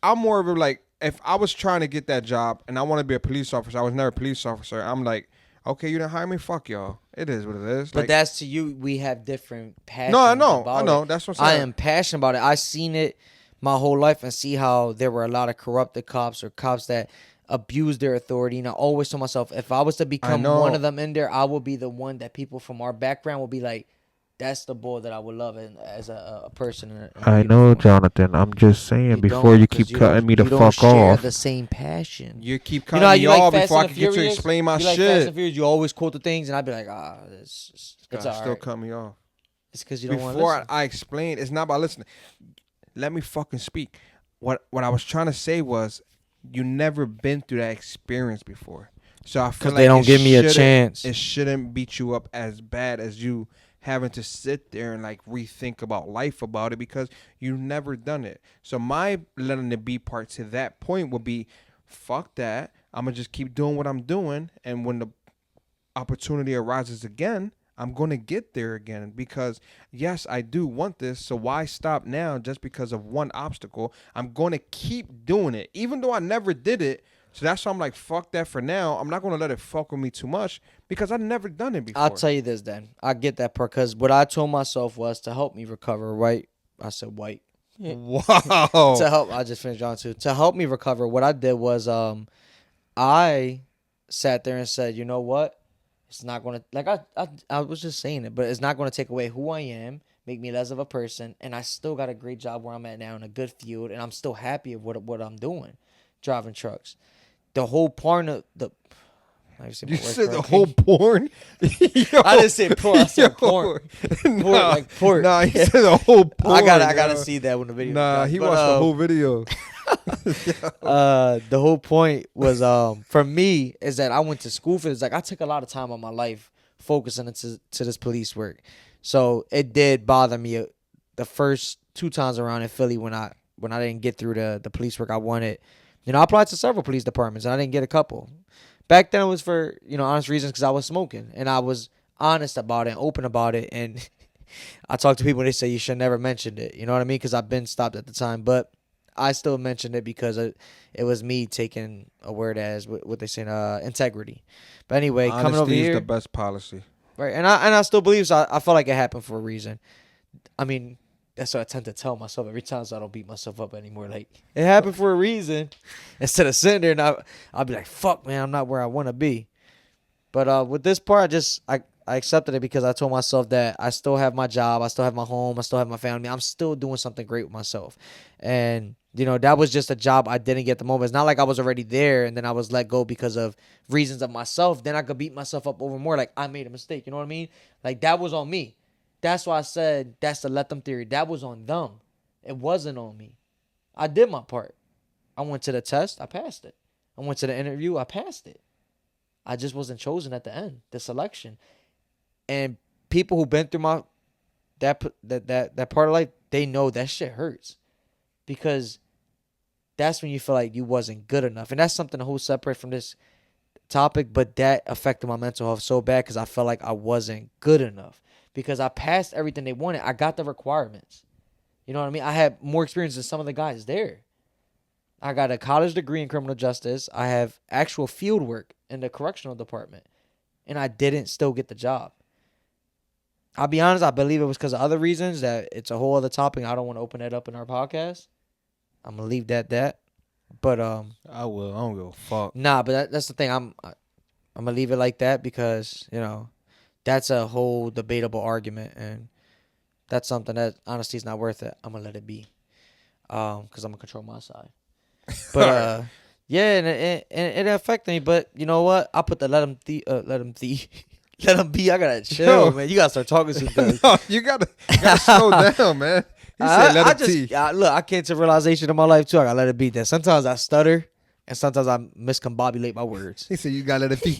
I'm more of a like, if I was trying to get that job and I want to be a police officer, I was never a police officer. I'm like, okay, you didn't hire me. Fuck y'all. It is what it is. But like, that's to you. We have different passions. No, I know. About it. That's what I'm saying. I am passionate about it. I seen it my whole life and see how there were a lot of corrupted cops or cops that abused their authority. And I always told myself, if I was to become one of them in there, I would be the one that people from our background would be like, That's the boy that I would love as a person in I human know, form. Jonathan. I'm just saying You before don't, you because keep cutting me the you don't fuck share off. the same passion. You keep You know cutting how me you like off Fast before I and the can get to Furious? explain my You like Fast and shit. Furious? You always quote the things, and I'd be like, it's God, all still right. cut me off. It's because you don't want to Before listen. I explain, it's not about listening. Let me fucking speak. What I was trying to say was, you never been through that experience before, so I feel Because like they don't give me a chance. It shouldn't beat you up as bad as you having to sit there and like rethink about life about it because you've never done it. So my letting it be part to that point would be, fuck that. I'm gonna just keep doing what I'm doing, and when the opportunity arises again, I'm going to get there again because, yes, I do want this. So why stop now just because of one obstacle? I'm going to keep doing it, even though I never did it. So that's why I'm like, fuck that for now. I'm not going to let it fuck with me too much because I've never done it before. I'll tell you this then. I get that part because what I told myself was to help me recover, right? I said white. Wow. To help, I just finished on too. To help me recover, what I did was I sat there and said, you know what? It's not going to, like I was just saying it, but it's not going to take away who I am, make me less of a person, and I still got a great job where I'm at now in a good field, and I'm still happy of what I'm doing, driving trucks. The whole part of the, you said the whole porn? Yo, I didn't say porn. I said porn. Nah, Porn, like porn. Nah, he said the whole porn. I gotta see that when the video. Nah, he watched the whole video. The whole point was for me is that I went to school for this. Like I took a lot of time on my life focusing into this police work, so it did bother me the first 2 times around in Philly when I didn't get through the police work I wanted. I applied to several police departments and I didn't get a couple. Back then it was for honest reasons because I was smoking and I was honest about it and open about it, and I talked to people and they say you should never mention it. You know what I mean? Because I've been stopped at the time, but I still mentioned it because it was me taking a word as what they say, integrity. But anyway, honesty coming over here, is the best policy, right? And I still believe so. I feel like it happened for a reason. I mean, that's what I tend to tell myself every time, so I don't beat myself up anymore. Like it happened for a reason. Instead of sitting there and I'll be like, "Fuck, man, I'm not where I want to be." But with this part, I accepted it because I told myself that I still have my job, I still have my home, I still have my family. I'm still doing something great with myself, and that was just a job I didn't get at the moment. It's not like I was already there and then I was let go because of reasons of myself. Then I could beat myself up over more. Like I made a mistake. You know what I mean? Like that was on me. That's why I said that's the let them theory. That was on them. It wasn't on me. I did my part. I went to the test. I passed it. I went to the interview. I passed it. I just wasn't chosen at the end, the selection. And people who've been through that part of life, they know that shit hurts. Because that's when you feel like you wasn't good enough. And that's something whole separate from this topic, but that affected my mental health so bad because I felt like I wasn't good enough. Because I passed everything they wanted. I got the requirements. You know what I mean? I had more experience than some of the guys there. I got a college degree in criminal justice. I have actual field work in the correctional department. And I didn't still get the job. I'll be honest, I believe it was because of other reasons that it's a whole other topic. I don't want to open that up in our podcast. I'm going to leave that. But I will. I don't give a fuck. Nah, but that's the thing. I'm going to leave it like that because, that's a whole debatable argument, and that's something that honestly is not worth it. I'm gonna let it be, because I'm gonna control my side. But yeah, and it affected me. But you know what? I put the let him be. I gotta chill, man. You gotta start talking to No, you gotta slow down, man. He said let him be. Look, I came to a realization in my life too. I gotta let it be. That sometimes I stutter, and sometimes I miscombobulate my words. He said you gotta let it be.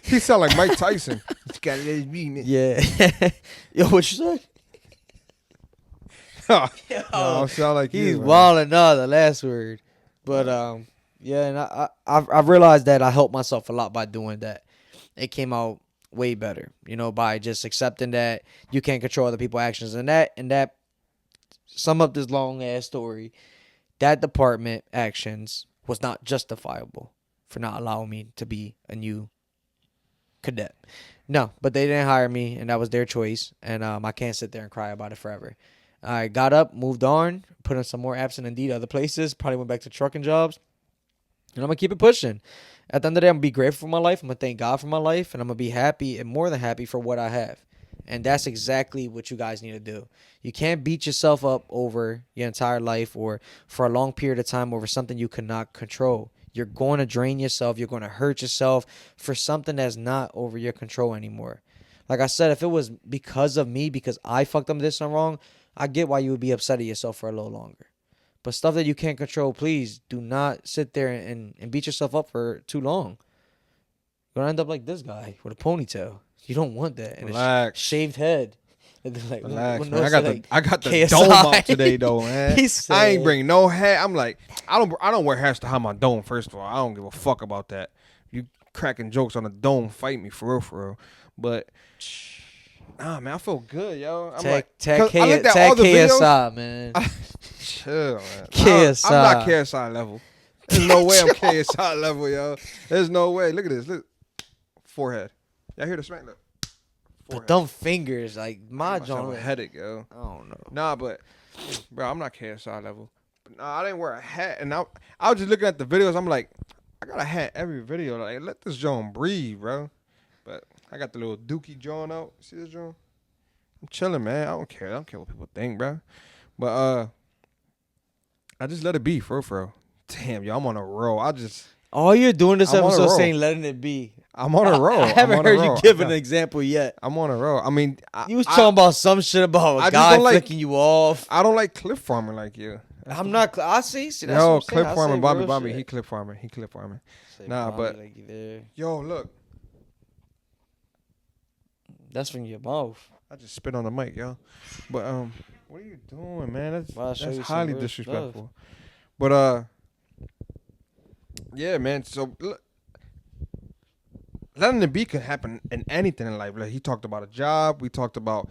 He sound like Mike Tyson. You gotta let it be, man. Yeah. Yo, what you said? No, sound like he's wilding out the last word. But yeah, and I realized that I helped myself a lot by doing that. It came out way better, by just accepting that you can't control other people's actions, and that sum up this long ass story. That department actions was not justifiable for not allowing me to be a new cadet. No, but they didn't hire me, and that was their choice, and I can't sit there and cry about it forever. I got up, moved on, put in some more apps and Indeed other places, probably went back to trucking jobs, and I'm going to keep it pushing. At the end of the day, I'm going to be grateful for my life. I'm going to thank God for my life, and I'm going to be happy and more than happy for what I have. And that's exactly what you guys need to do. You can't beat yourself up over your entire life or for a long period of time over something you cannot control. You're going to drain yourself. You're going to hurt yourself for something that's not over your control anymore. Like I said, if it was because of me, because I fucked up this and wrong, I get why you would be upset at yourself for a little longer. But stuff that you can't control, please do not sit there and beat yourself up for too long. You're going to end up like this guy with a ponytail. You don't want that. And Relax. a shaved head. Like, relax, man. I got the dome out today, though, man. Said, I ain't bring no hat. I'm like, I don't wear hats to hide my dome. First of all, I don't give a fuck about that. You cracking jokes on the dome, fight me for real. But nah, man, I feel good, yo. I'm tag KSI, man. Chill, man. KSI. I'm not KSI level. There's no way I'm KSI level, yo. There's no way. Look at this. Look, forehead. Y'all hear the smack? Look. But them fingers, like my jaw, a headache, yo. I don't know. Nah, but bro, I'm not KSI level. But nah, I didn't wear a hat, and I was just looking at the videos. I'm like, I got a hat every video. Like, let this John breathe, bro. But I got the little dookie John out. See this John? I'm chilling, man. I don't care what people think, bro. But I just let it be, for real. Damn, yo, I'm on a roll. All you're doing this episode saying letting it be. I'm on a roll. I haven't heard you give an example yet. I'm on a roll. I mean, you was talking about some shit about a guy flicking you off. I don't like clip farming like you. I'm not. I see. That's no, clip farming. Bobby, he clip farming. Nah, but yo, look. That's from your mouth. I just spit on the mic, yo. But what are you doing, man? That's highly disrespectful. Stuff. But yeah, man. So look, letting it be can happen in anything in life. Like he talked about a job. We talked about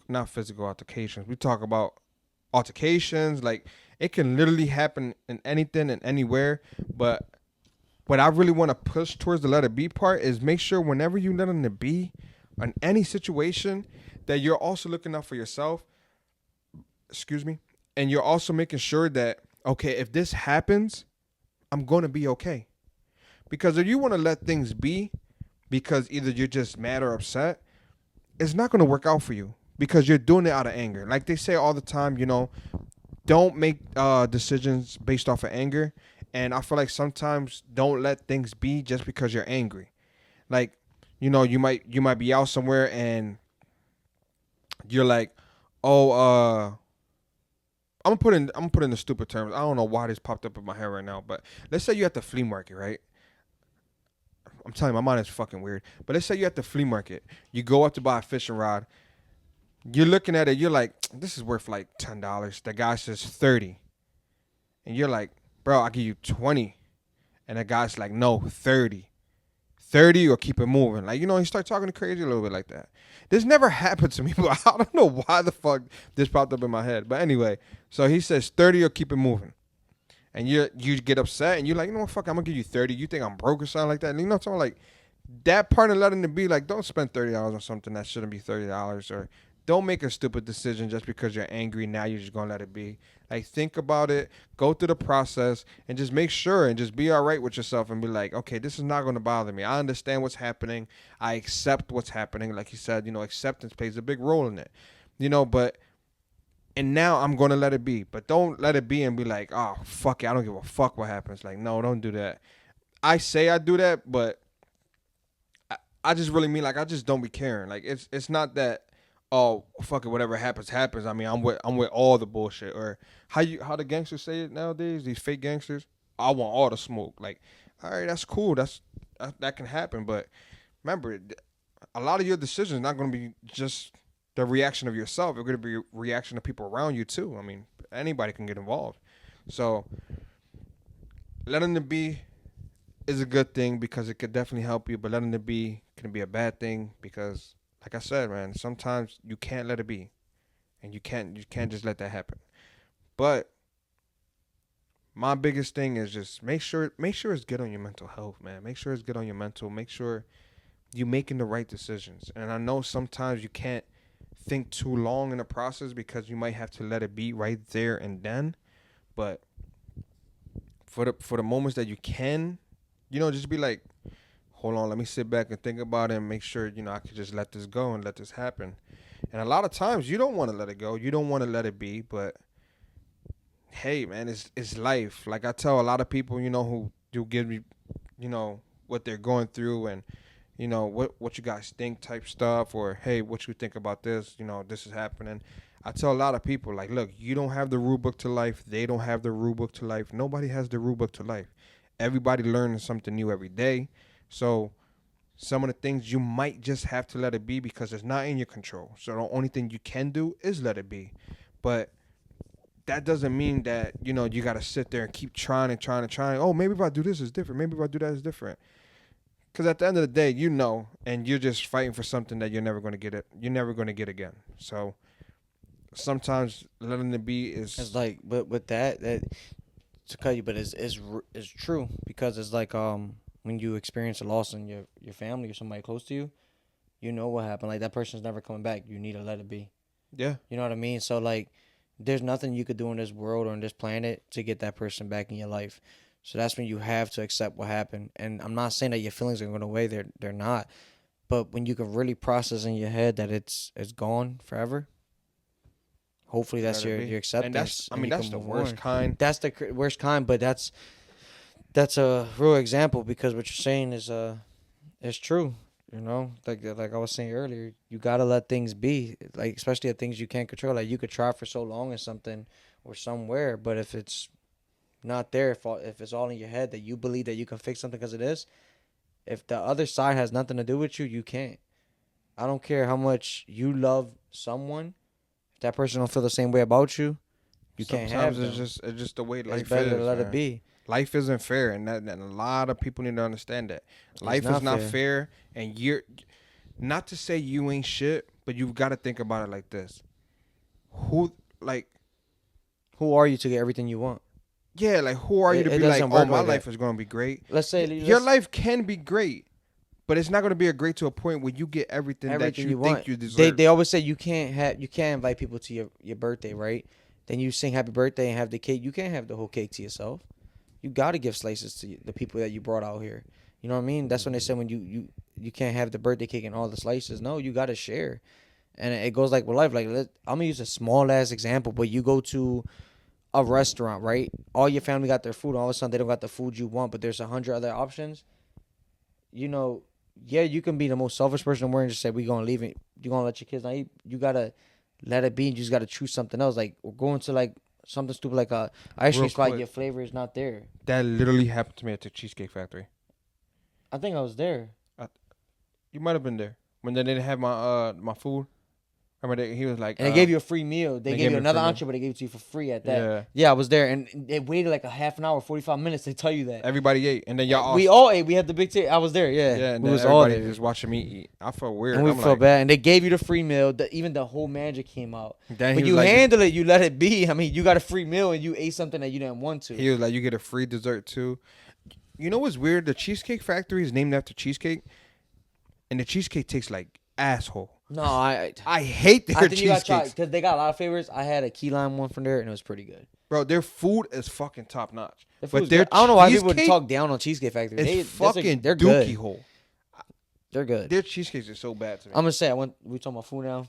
not physical altercations. We talk about altercations. Like it can literally happen in anything and anywhere. But what I really want to push towards the let it be part is make sure whenever you letting it be in any situation that you're also looking out for yourself. Excuse me. And you're also making sure that, okay, if this happens, I'm going to be okay. Because if you want to let things be because either you're just mad or upset, it's not going to work out for you because you're doing it out of anger. Like they say all the time, you know, don't make decisions based off of anger. And I feel like sometimes don't let things be just because you're angry. Like, you know, you might be out somewhere and you're like, oh, I'm gonna put in the stupid terms. I don't know why this popped up in my head right now, but let's say you're at the flea market, right? I'm telling you, my mind is fucking weird. But let's say you're at the flea market. You go up to buy a fishing rod. You're looking at it. You're like, this is worth like $10. The guy says 30. And you're like, bro, I'll give you 20. And the guy's like, no, 30. 30 or keep it moving. Like, you know, he start talking crazy a little bit like that. This never happened to me, but I don't know why the fuck this popped up in my head. But anyway, so he says 30 or keep it moving. And you get upset and you're like, you know what, fuck, I'm going to give you 30. You think I'm broke or something like that? And you know what I'm talking, like, that part of letting it be, like, don't spend $30 on something that shouldn't be $30. Or don't make a stupid decision just because you're angry. Now you're just going to let it be. Like, think about it, go through the process, and just make sure and just be all right with yourself and be like, okay, this is not going to bother me. I understand what's happening. I accept what's happening. Like you said, you know, acceptance plays a big role in it. You know, and now I'm going to let it be. But don't let it be and be like, oh, fuck it, I don't give a fuck what happens. Like, no, don't do that. I say I do that, but I just really mean, like, I just don't be caring. Like, it's not that, oh, fuck it, whatever happens. I mean, I'm with all the bullshit. Or how the gangsters say it nowadays, these fake gangsters, I want all the smoke. Like, all right, that's cool. That can happen. But remember, a lot of your decisions not going to be just the reaction of yourself. It's going to be a reaction of people around you too. I mean, anybody can get involved. So letting it be is a good thing because it could definitely help you. But letting it be can be a bad thing because, like I said, man, sometimes you can't let it be, and you can't just let that happen. But my biggest thing is just make sure it's good on your mental health, man. Make sure it's good on your mental. Make sure you're making the right decisions. And I know sometimes you can't think too long in the process because you might have to let it be right there and then. But for the moments that you can, you know, just be like, hold on, let me sit back and think about it and make sure, I could just let this go and let this happen. And a lot of times you don't want to let it go. You don't want to let it be, but hey, man, it's life. Like I tell a lot of people, who do give me, what they're going through and, what you guys think type stuff, or hey, what you think about this, this is happening. I tell a lot of people, like, look, you don't have the rule book to life. They don't have the rule book to life. Nobody has the rule book to life. Everybody learning something new every day. So some of the things you might just have to let it be because it's not in your control. So the only thing you can do is let it be. But that doesn't mean that, you got to sit there and keep trying and trying and trying. Oh, maybe if I do this, it's different. Maybe if I do that, it's different. Because at the end of the day, and you're just fighting for something that you're never going to get it. You're never going to get again. So sometimes letting it be is. It's like, but with that to cut you, but it's true, because it's like when you experience a loss in your family or somebody close to you, you know what happened. Like, that person's never coming back. You need to let it be. Yeah. You know what I mean? So like, there's nothing you could do in this world or on this planet to get that person back in your life. So that's when you have to accept what happened. And I'm not saying that your feelings are going away. They're not. But when you can really process in your head that it's gone forever, hopefully that's your acceptance. And that's the worst kind. That's the worst kind, but that's a real example, because what you're saying is true. Like I was saying earlier, you gotta let things be. Like, especially the things you can't control. Like, you could try for so long in something or somewhere, but if it's not there, if it's all in your head that you believe that you can fix something because it is, if the other side has nothing to do with you, you can't. I don't care how much you love someone. If that person don't feel the same way about you, you can't have them. Sometimes it's just the way life is. It's better to let it be. Life isn't fair, and a lot of people need to understand that. Life is not fair, and you're not to say you ain't shit, but you've got to think about it like this. Who are you to get everything you want? Yeah, like, who are you to be like, oh, my life is going to be great? Let's say your life can be great, but it's not going to be great to a point where you get everything that you think you deserve. They always say you can't invite people to your birthday, right? Then you sing happy birthday and have the cake. You can't have the whole cake to yourself. You got to give slices to the people that you brought out here. You know what I mean? That's when they say when you can't have the birthday cake and all the slices. No, you got to share. And it goes like with life. Like, I'm going to use a small ass example, but you go to a restaurant, right? All your family got their food. All of a sudden, they don't got the food you want, but there's 100 other options. Yeah, you can be the most selfish person in the world and just say, we're going to leave it. You're going to let your kids not eat. You got to let it be. You just got to choose something else. Like, we're going to, like, something stupid like a ice cream spot. Your flavor is not there. That literally happened to me at the Cheesecake Factory. I think I was there. You might have been there when they didn't have my food. I remember he was like, and they gave you a free meal. They gave you another entree, but they gave it to you for free at that. Yeah, I was there, and it waited like a half an hour, 45 minutes to tell you that. Everybody ate, and then y'all we all ate. We had the big table. I was there. Yeah, and then everybody just watching me eat. I felt weird. And we felt bad, and they gave you the free meal. Even the whole manager came out. Then but you handle it. You let it be. I mean, you got a free meal, and you ate something that you didn't want to. He was like, you get a free dessert too. You know what's weird? The Cheesecake Factory is named after cheesecake, and the cheesecake tastes like asshole. No, I hate their cheesecakes because they got a lot of flavors. I had a key lime one from there, and it was pretty good. Bro, their food is fucking top notch. But I don't know why people would talk down on Cheesecake Factory. They're good. Dookie hole. They're good. Their cheesecakes are so bad to me. I'm gonna say we talking about food now,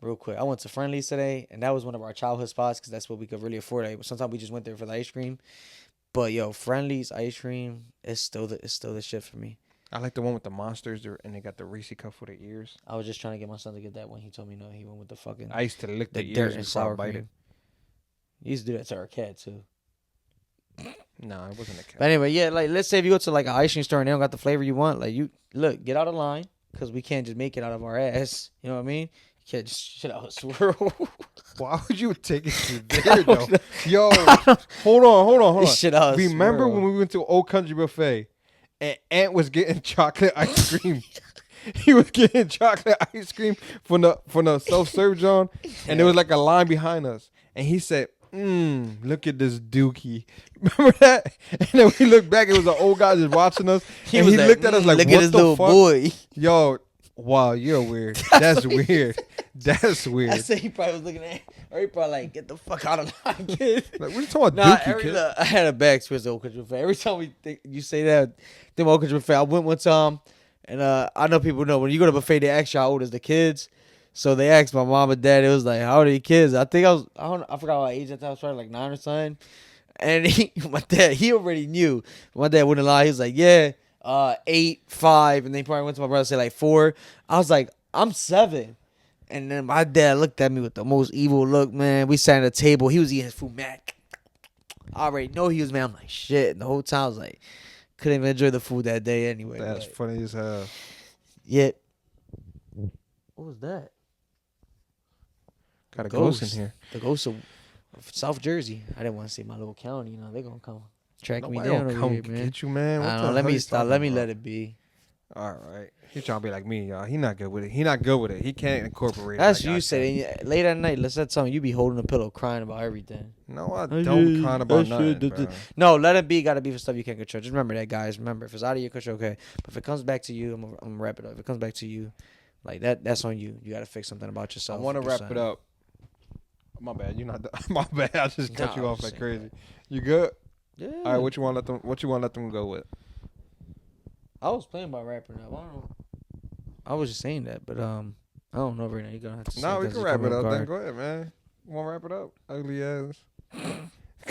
real quick. I went to Friendly's today, and that was one of our childhood spots because that's what we could really afford. Sometimes we just went there for the ice cream. But yo, Friendly's ice cream is still the shit for me. I like the one with the monsters, and they got the Reese cup for the ears. I was just trying to get my son to get that one. He told me no. He went with the fucking. I used to lick the dirt ears and sour bite cream. You used to do that to our cat too. No, it wasn't a cat. But anyway, yeah, like let's say if you go to like an ice cream store and they don't got the flavor you want, like you get out of line because we can't just make it out of our ass. You know what I mean? You can't just shit out a swirl. Why would you take it to there though? Yo, hold on. Shit out Remember when we went to Old Country Buffet? And Ant was getting chocolate ice cream. He was getting chocolate ice cream from the self-serve John, and there was like a line behind us. And he said, look at this dookie. Remember that? And then we looked back, it was an old guy just watching us. He looked at us like, look what at this the little fuck? Boy. Yo, Wow, you're weird. That's weird. That's weird. I said he probably was looking at, or he probably like, get the fuck out of line, kid. Like, what are you talking about, Dookie, kid? I had a bad experience with Old Country Buffet. Every time you say that, them Old Country Buffet, I went one time, and I know people know when you go to buffet, they ask you how old is the kids. So they asked my mom and dad, it was like, how old are your kids? I think I forgot what age at that time. I was probably like 9 or something. And my dad, he already knew. My dad wouldn't lie. He was like, yeah, 8, 5. And then he probably went to my brother and said like 4. I was like, I'm 7. And then my dad looked at me with the most evil look, man. We sat at a table. He was eating his food, man. I already know he was, man. I'm like, shit. And the whole time I was like, couldn't even enjoy the food that day anyway. That's funny as hell. Yeah. What was that? Got a ghost in here. The ghost of South Jersey. I didn't want to say my little county. You know, they're going to come track me Nobody down gonna over come here, man. get you, man. I don't know. Let me stop. Let me let it be. All right. He trying to be like me, y'all. He not good with it. He not good with it. He can't incorporate it. That's like you said. Late at night, let's set something. You be holding a pillow crying about everything. No, I don't cry about nothing, bro. No, let it be. Got to be for stuff you can't control. Just remember that, guys. Remember, if it's out of your control, okay. But if it comes back to you, I'm gonna wrap it up. If it comes back to you, like that's on you. You got to fix something about yourself. I want to wrap it up. My bad. You're not. My bad. I just cut you off like crazy. That. You good? Yeah. All right. What you want to let them go with? I was playing about wrapping up. I don't know. I was just saying that, but I don't know right now. You're gonna have to. No, we can wrap it up. Then go ahead, man. You want to wrap it up? Ugly ass.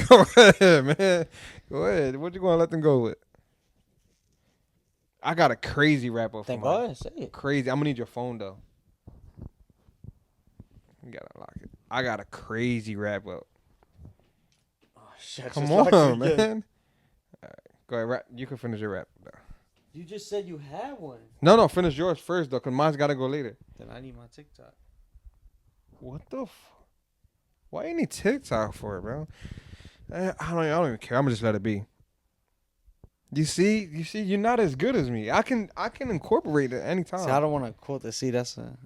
Go ahead, man. Go ahead. What you gonna let them go with? I got a crazy wrap up. Go ahead, say it. Crazy. I'm gonna need your phone though. You gotta lock it. I got a crazy wrap up. Oh shit! Come on, man. All right, go ahead. Wrap. You can finish your wrap though. You just said you had one. No. Finish yours first though, cause mine's gotta go later. Then I need my TikTok. What the? Why you need TikTok for it, bro? I don't even care. I'm gonna just let it be. You see, you're not as good as me. I can incorporate it anytime. See, I don't want to quote the. See, that's a.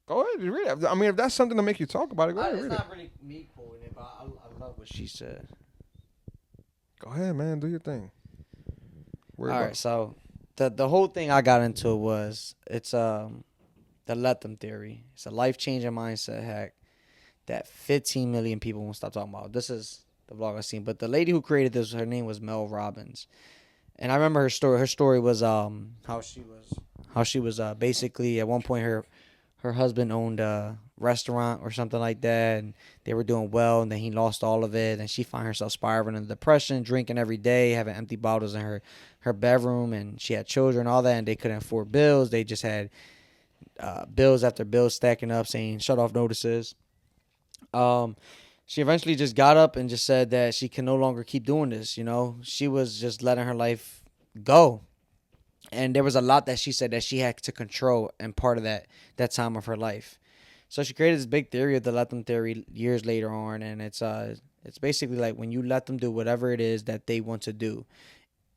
Go ahead, read it. I mean, if that's something to make you talk about it, go ahead, read it. It's not really me quoting it, but I love what she said. Go ahead, man. Do your thing. All right, so the whole thing I got into was it's the let them theory. It's a life changing mindset hack that 15 million people won't stop talking about. This is the vlog I seen, but the lady who created this, her name was Mel Robbins, and I remember her story. Her story was how she was basically at one point her husband owned a restaurant or something like that, and they were doing well, and then he lost all of it, and she found herself spiraling into depression, drinking every day, having empty bottles in her bedroom, and she had children, all that, and they couldn't afford bills. They just had bills after bills stacking up, saying shut off notices. She eventually just got up and just said that she can no longer keep doing this. You know, she was just letting her life go. And there was a lot that she said that she had to control in part of that time of her life. So she created this big theory of the let them theory years later on, and it's basically like when you let them do whatever it is that they want to do,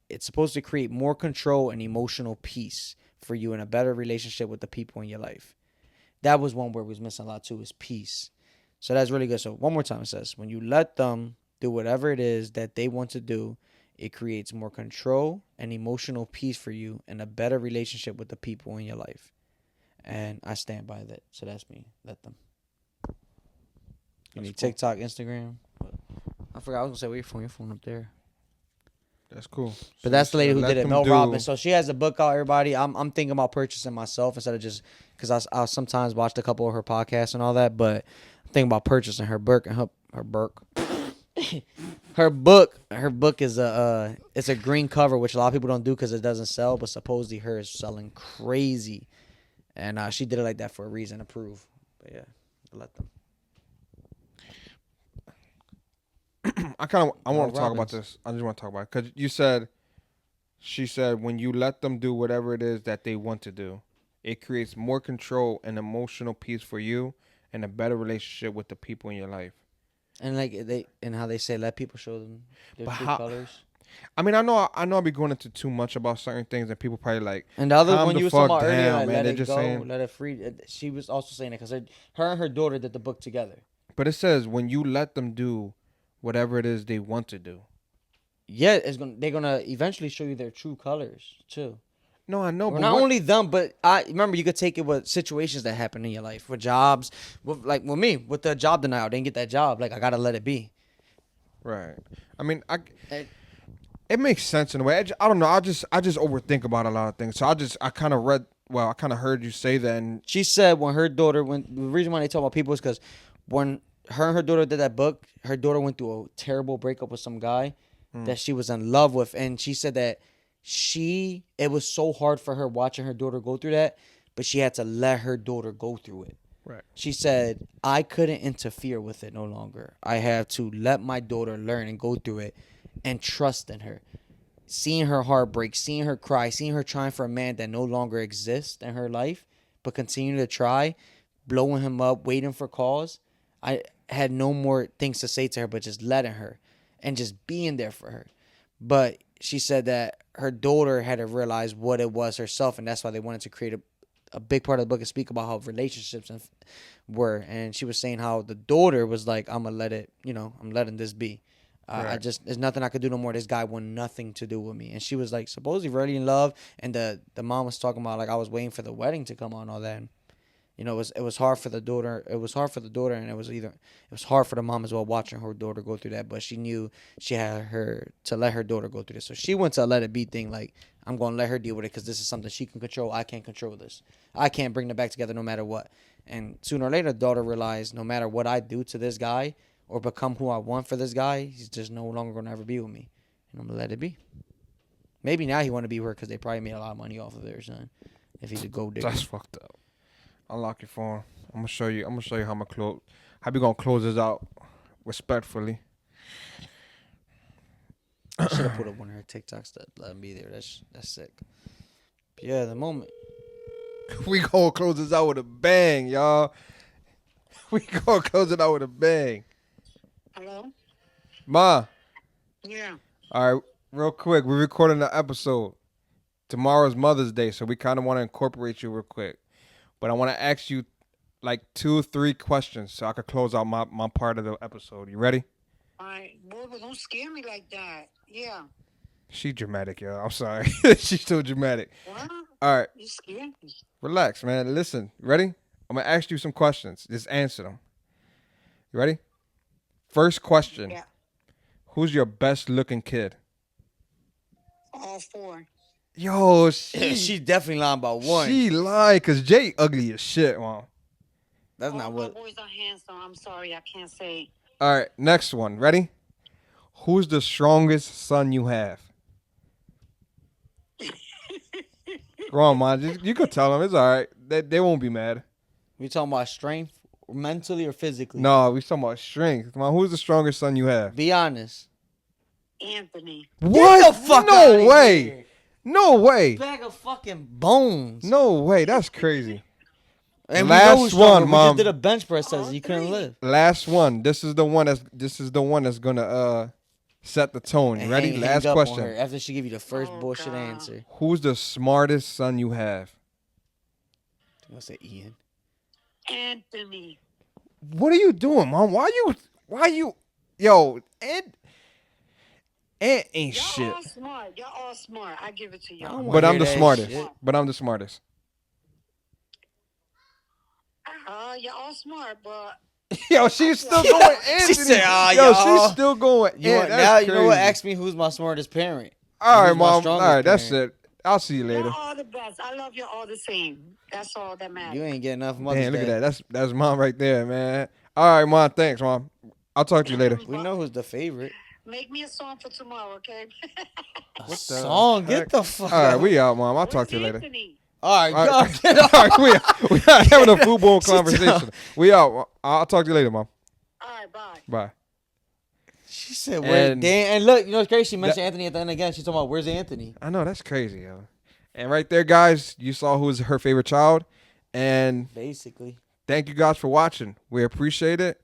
it's supposed to create more control and emotional peace for you and a better relationship with the people in your life. That was one word we was missing a lot too, is peace. So that's really good. So one more time it says, when you let them do whatever it is that they want to do, it creates more control and emotional peace for you and a better relationship with the people in your life. And I stand by that. So that's me. Let them. You need cool. TikTok, Instagram. I forgot. I was going to say, wait for your phone up there. That's cool. But that's the lady who did it, Mel Robbins. So she has a book out, everybody. I'm thinking about purchasing myself instead of just, because I sometimes watched a couple of her podcasts and all that, but I'm thinking about purchasing her book and her book. Her book is it's a green cover, which a lot of people don't do because it doesn't sell, but supposedly hers is selling crazy, and she did it like that for a reason to prove. But yeah, let them. I want to talk about this. I just want to talk about it because she said when you let them do whatever it is that they want to do, it creates more control and emotional peace for you and a better relationship with the people in your life. And how they say let people show them their true colors. I mean, I know I'll be going into too much about certain things, and people probably like. And the other one you were talking about earlier, like, man, let it go, let it free. She was also saying it because her and her daughter did the book together. But it says when you let them do whatever it is they want to do. Yeah, they're gonna eventually show you their true colors too. No, I know. Or But not only them, but I remember you could take it with situations that happen in your life, with jobs, with me, with the job denial. Didn't get that job. Like I gotta let it be. Right. I mean, it makes sense in a way. I don't know. I just overthink about a lot of things. So I kind of read. Well, I kind of heard you say that. And she said when her daughter went. The reason why they talk about people is because when her and her daughter did that book, her daughter went through a terrible breakup with some guy that she was in love with, and she said that it was so hard for her watching her daughter go through that, but she had to let her daughter go through it. Right. She said, I couldn't interfere with it no longer. I have to let my daughter learn and go through it and trust in her. Seeing her heartbreak, seeing her cry, seeing her trying for a man that no longer exists in her life, but continue to try, blowing him up, waiting for calls. I had no more things to say to her, but just letting her and just being there for her. But she said that her daughter had to realize what it was herself, and that's why they wanted to create a big part of the book and speak about how relationships were. And she was saying how the daughter was like, I'm going to let it, I'm letting this be. Right. There's nothing I could do no more. This guy want nothing to do with me. And she was like, supposedly really in love. And the mom was talking about, like, I was waiting for the wedding to come on, all that. And, it was hard for the daughter. It was hard for the daughter, and it was hard for the mom as well, watching her daughter go through that. But she knew she had to let her daughter go through this. So she went to a let it be thing, like, I'm going to let her deal with it because this is something she can control. I can't control this. I can't bring them back together no matter what. And sooner or later, the daughter realized no matter what I do to this guy or become who I want for this guy, he's just no longer going to ever be with me. And I'm going to let it be. Maybe now he want to be with her because they probably made a lot of money off of it or something. If he's a gold digger. That's fucked up. Unlock your phone. I'm gonna show you how we gonna close this out respectfully. I should have put up one of her TikToks that let him be there. That's sick. But yeah, the moment. We gonna close this out with a bang, y'all. We gonna close it out with a bang. Hello? Ma. Yeah. All right, real quick. We're recording the episode. Tomorrow's Mother's Day, so we kind of want to incorporate you real quick. But I want to ask you like 2-3 questions so I could close out my part of the episode. You ready? All right. Boy, but don't scare me like that. Yeah. She dramatic, yo. I'm sorry. She's still dramatic. What? All right. You scared me. Relax, man. Listen. Ready? I'm going to ask you some questions. Just answer them. You ready? First question. Yeah. Who's your best looking kid? All 4. Yo, she definitely lying about one. She lied because Jay ugly as shit, man. That's not what. My boys are handsome. I'm sorry, I can't say. All right, next one. Ready? Who's the strongest son you have? Go on, man. You could tell them. It's all right. They won't be mad. We talking about strength, mentally or physically? No, we talking about strength. Man, who's the strongest son you have? Be honest. Anthony. What? Get the fuck No way. Here. No way. Bag of fucking bones. No way. That's crazy. And last one, Mom. We just did a bench press test. You couldn't live. Last one. This is the one that's gonna set the tone. You ready? Last question. After she give you the first bullshit God. answer. Who's the smartest son you have? I'm gonna say Ian. Anthony. What are you doing, Mom? Why you? Yo, Ed ain't Y'all shit. all smart. Y'all all smart. I give it to y'all. But I'm the smartest. Shit. But I'm the smartest. Y'all all smart, but Yo, she's still going Anthony. She said, she's still going you know what? Ask me who's my smartest parent. All right, Mom. All right, that's it. I'll see you later. y'all all the best. I love you all the same. That's all that matters. You ain't getting enough Mother's Damn, look Day. at that. That's Mom right there, man. All right, Mom. Thanks, Mom. I'll talk to you later. We know who's the favorite. Make me a song for tomorrow, okay? What the song? Get the fuck All right, out. we out, Mom. I'll talk to you later. Anthony? All right, All right, we are having a football conversation. We out. I'll talk to you later, Mom. All right, bye. Bye. She said, "Where Dan?" And look, you know what's crazy? She mentioned Anthony at the end again. She's talking about where's Anthony. I know, that's crazy, yo. And right there, guys, you saw who was her favorite child. And basically, thank you guys for watching. We appreciate it.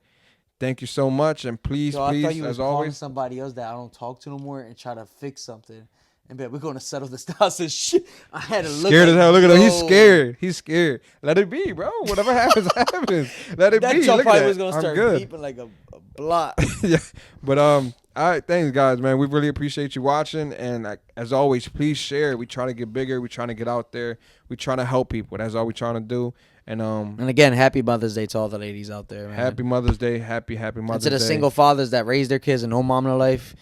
Thank you so much. And please, I thought you was as always, somebody else that I don't talk to no more and try to fix something. And bet we're gonna settle this down. I said, shit. I had to look. Scared as hell. Look at him. He's scared. He's scared. Let it be, bro. Whatever happens, happens. Let it be. That jump Look probably at was that. gonna I'm start good. beeping like a block. Yeah. But All right, thanks, guys, man. We really appreciate you watching. And as always, please share. We trying to get bigger. We trying to get out there. We trying to help people. That's all we trying to do. And again, happy Mother's Day to all the ladies out there, man. Happy Mother's Day. Happy Mother's Day. And to the single fathers that raise their kids and no mom in their life,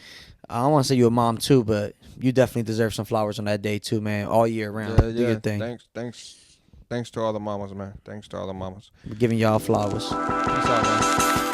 I don't want to say you're a mom too, but you definitely deserve some flowers on that day too, man. All year round. Yeah. Do your thing. Thanks to all the mamas, man. Thanks to all the mamas. We're giving y'all flowers. Peace out, man.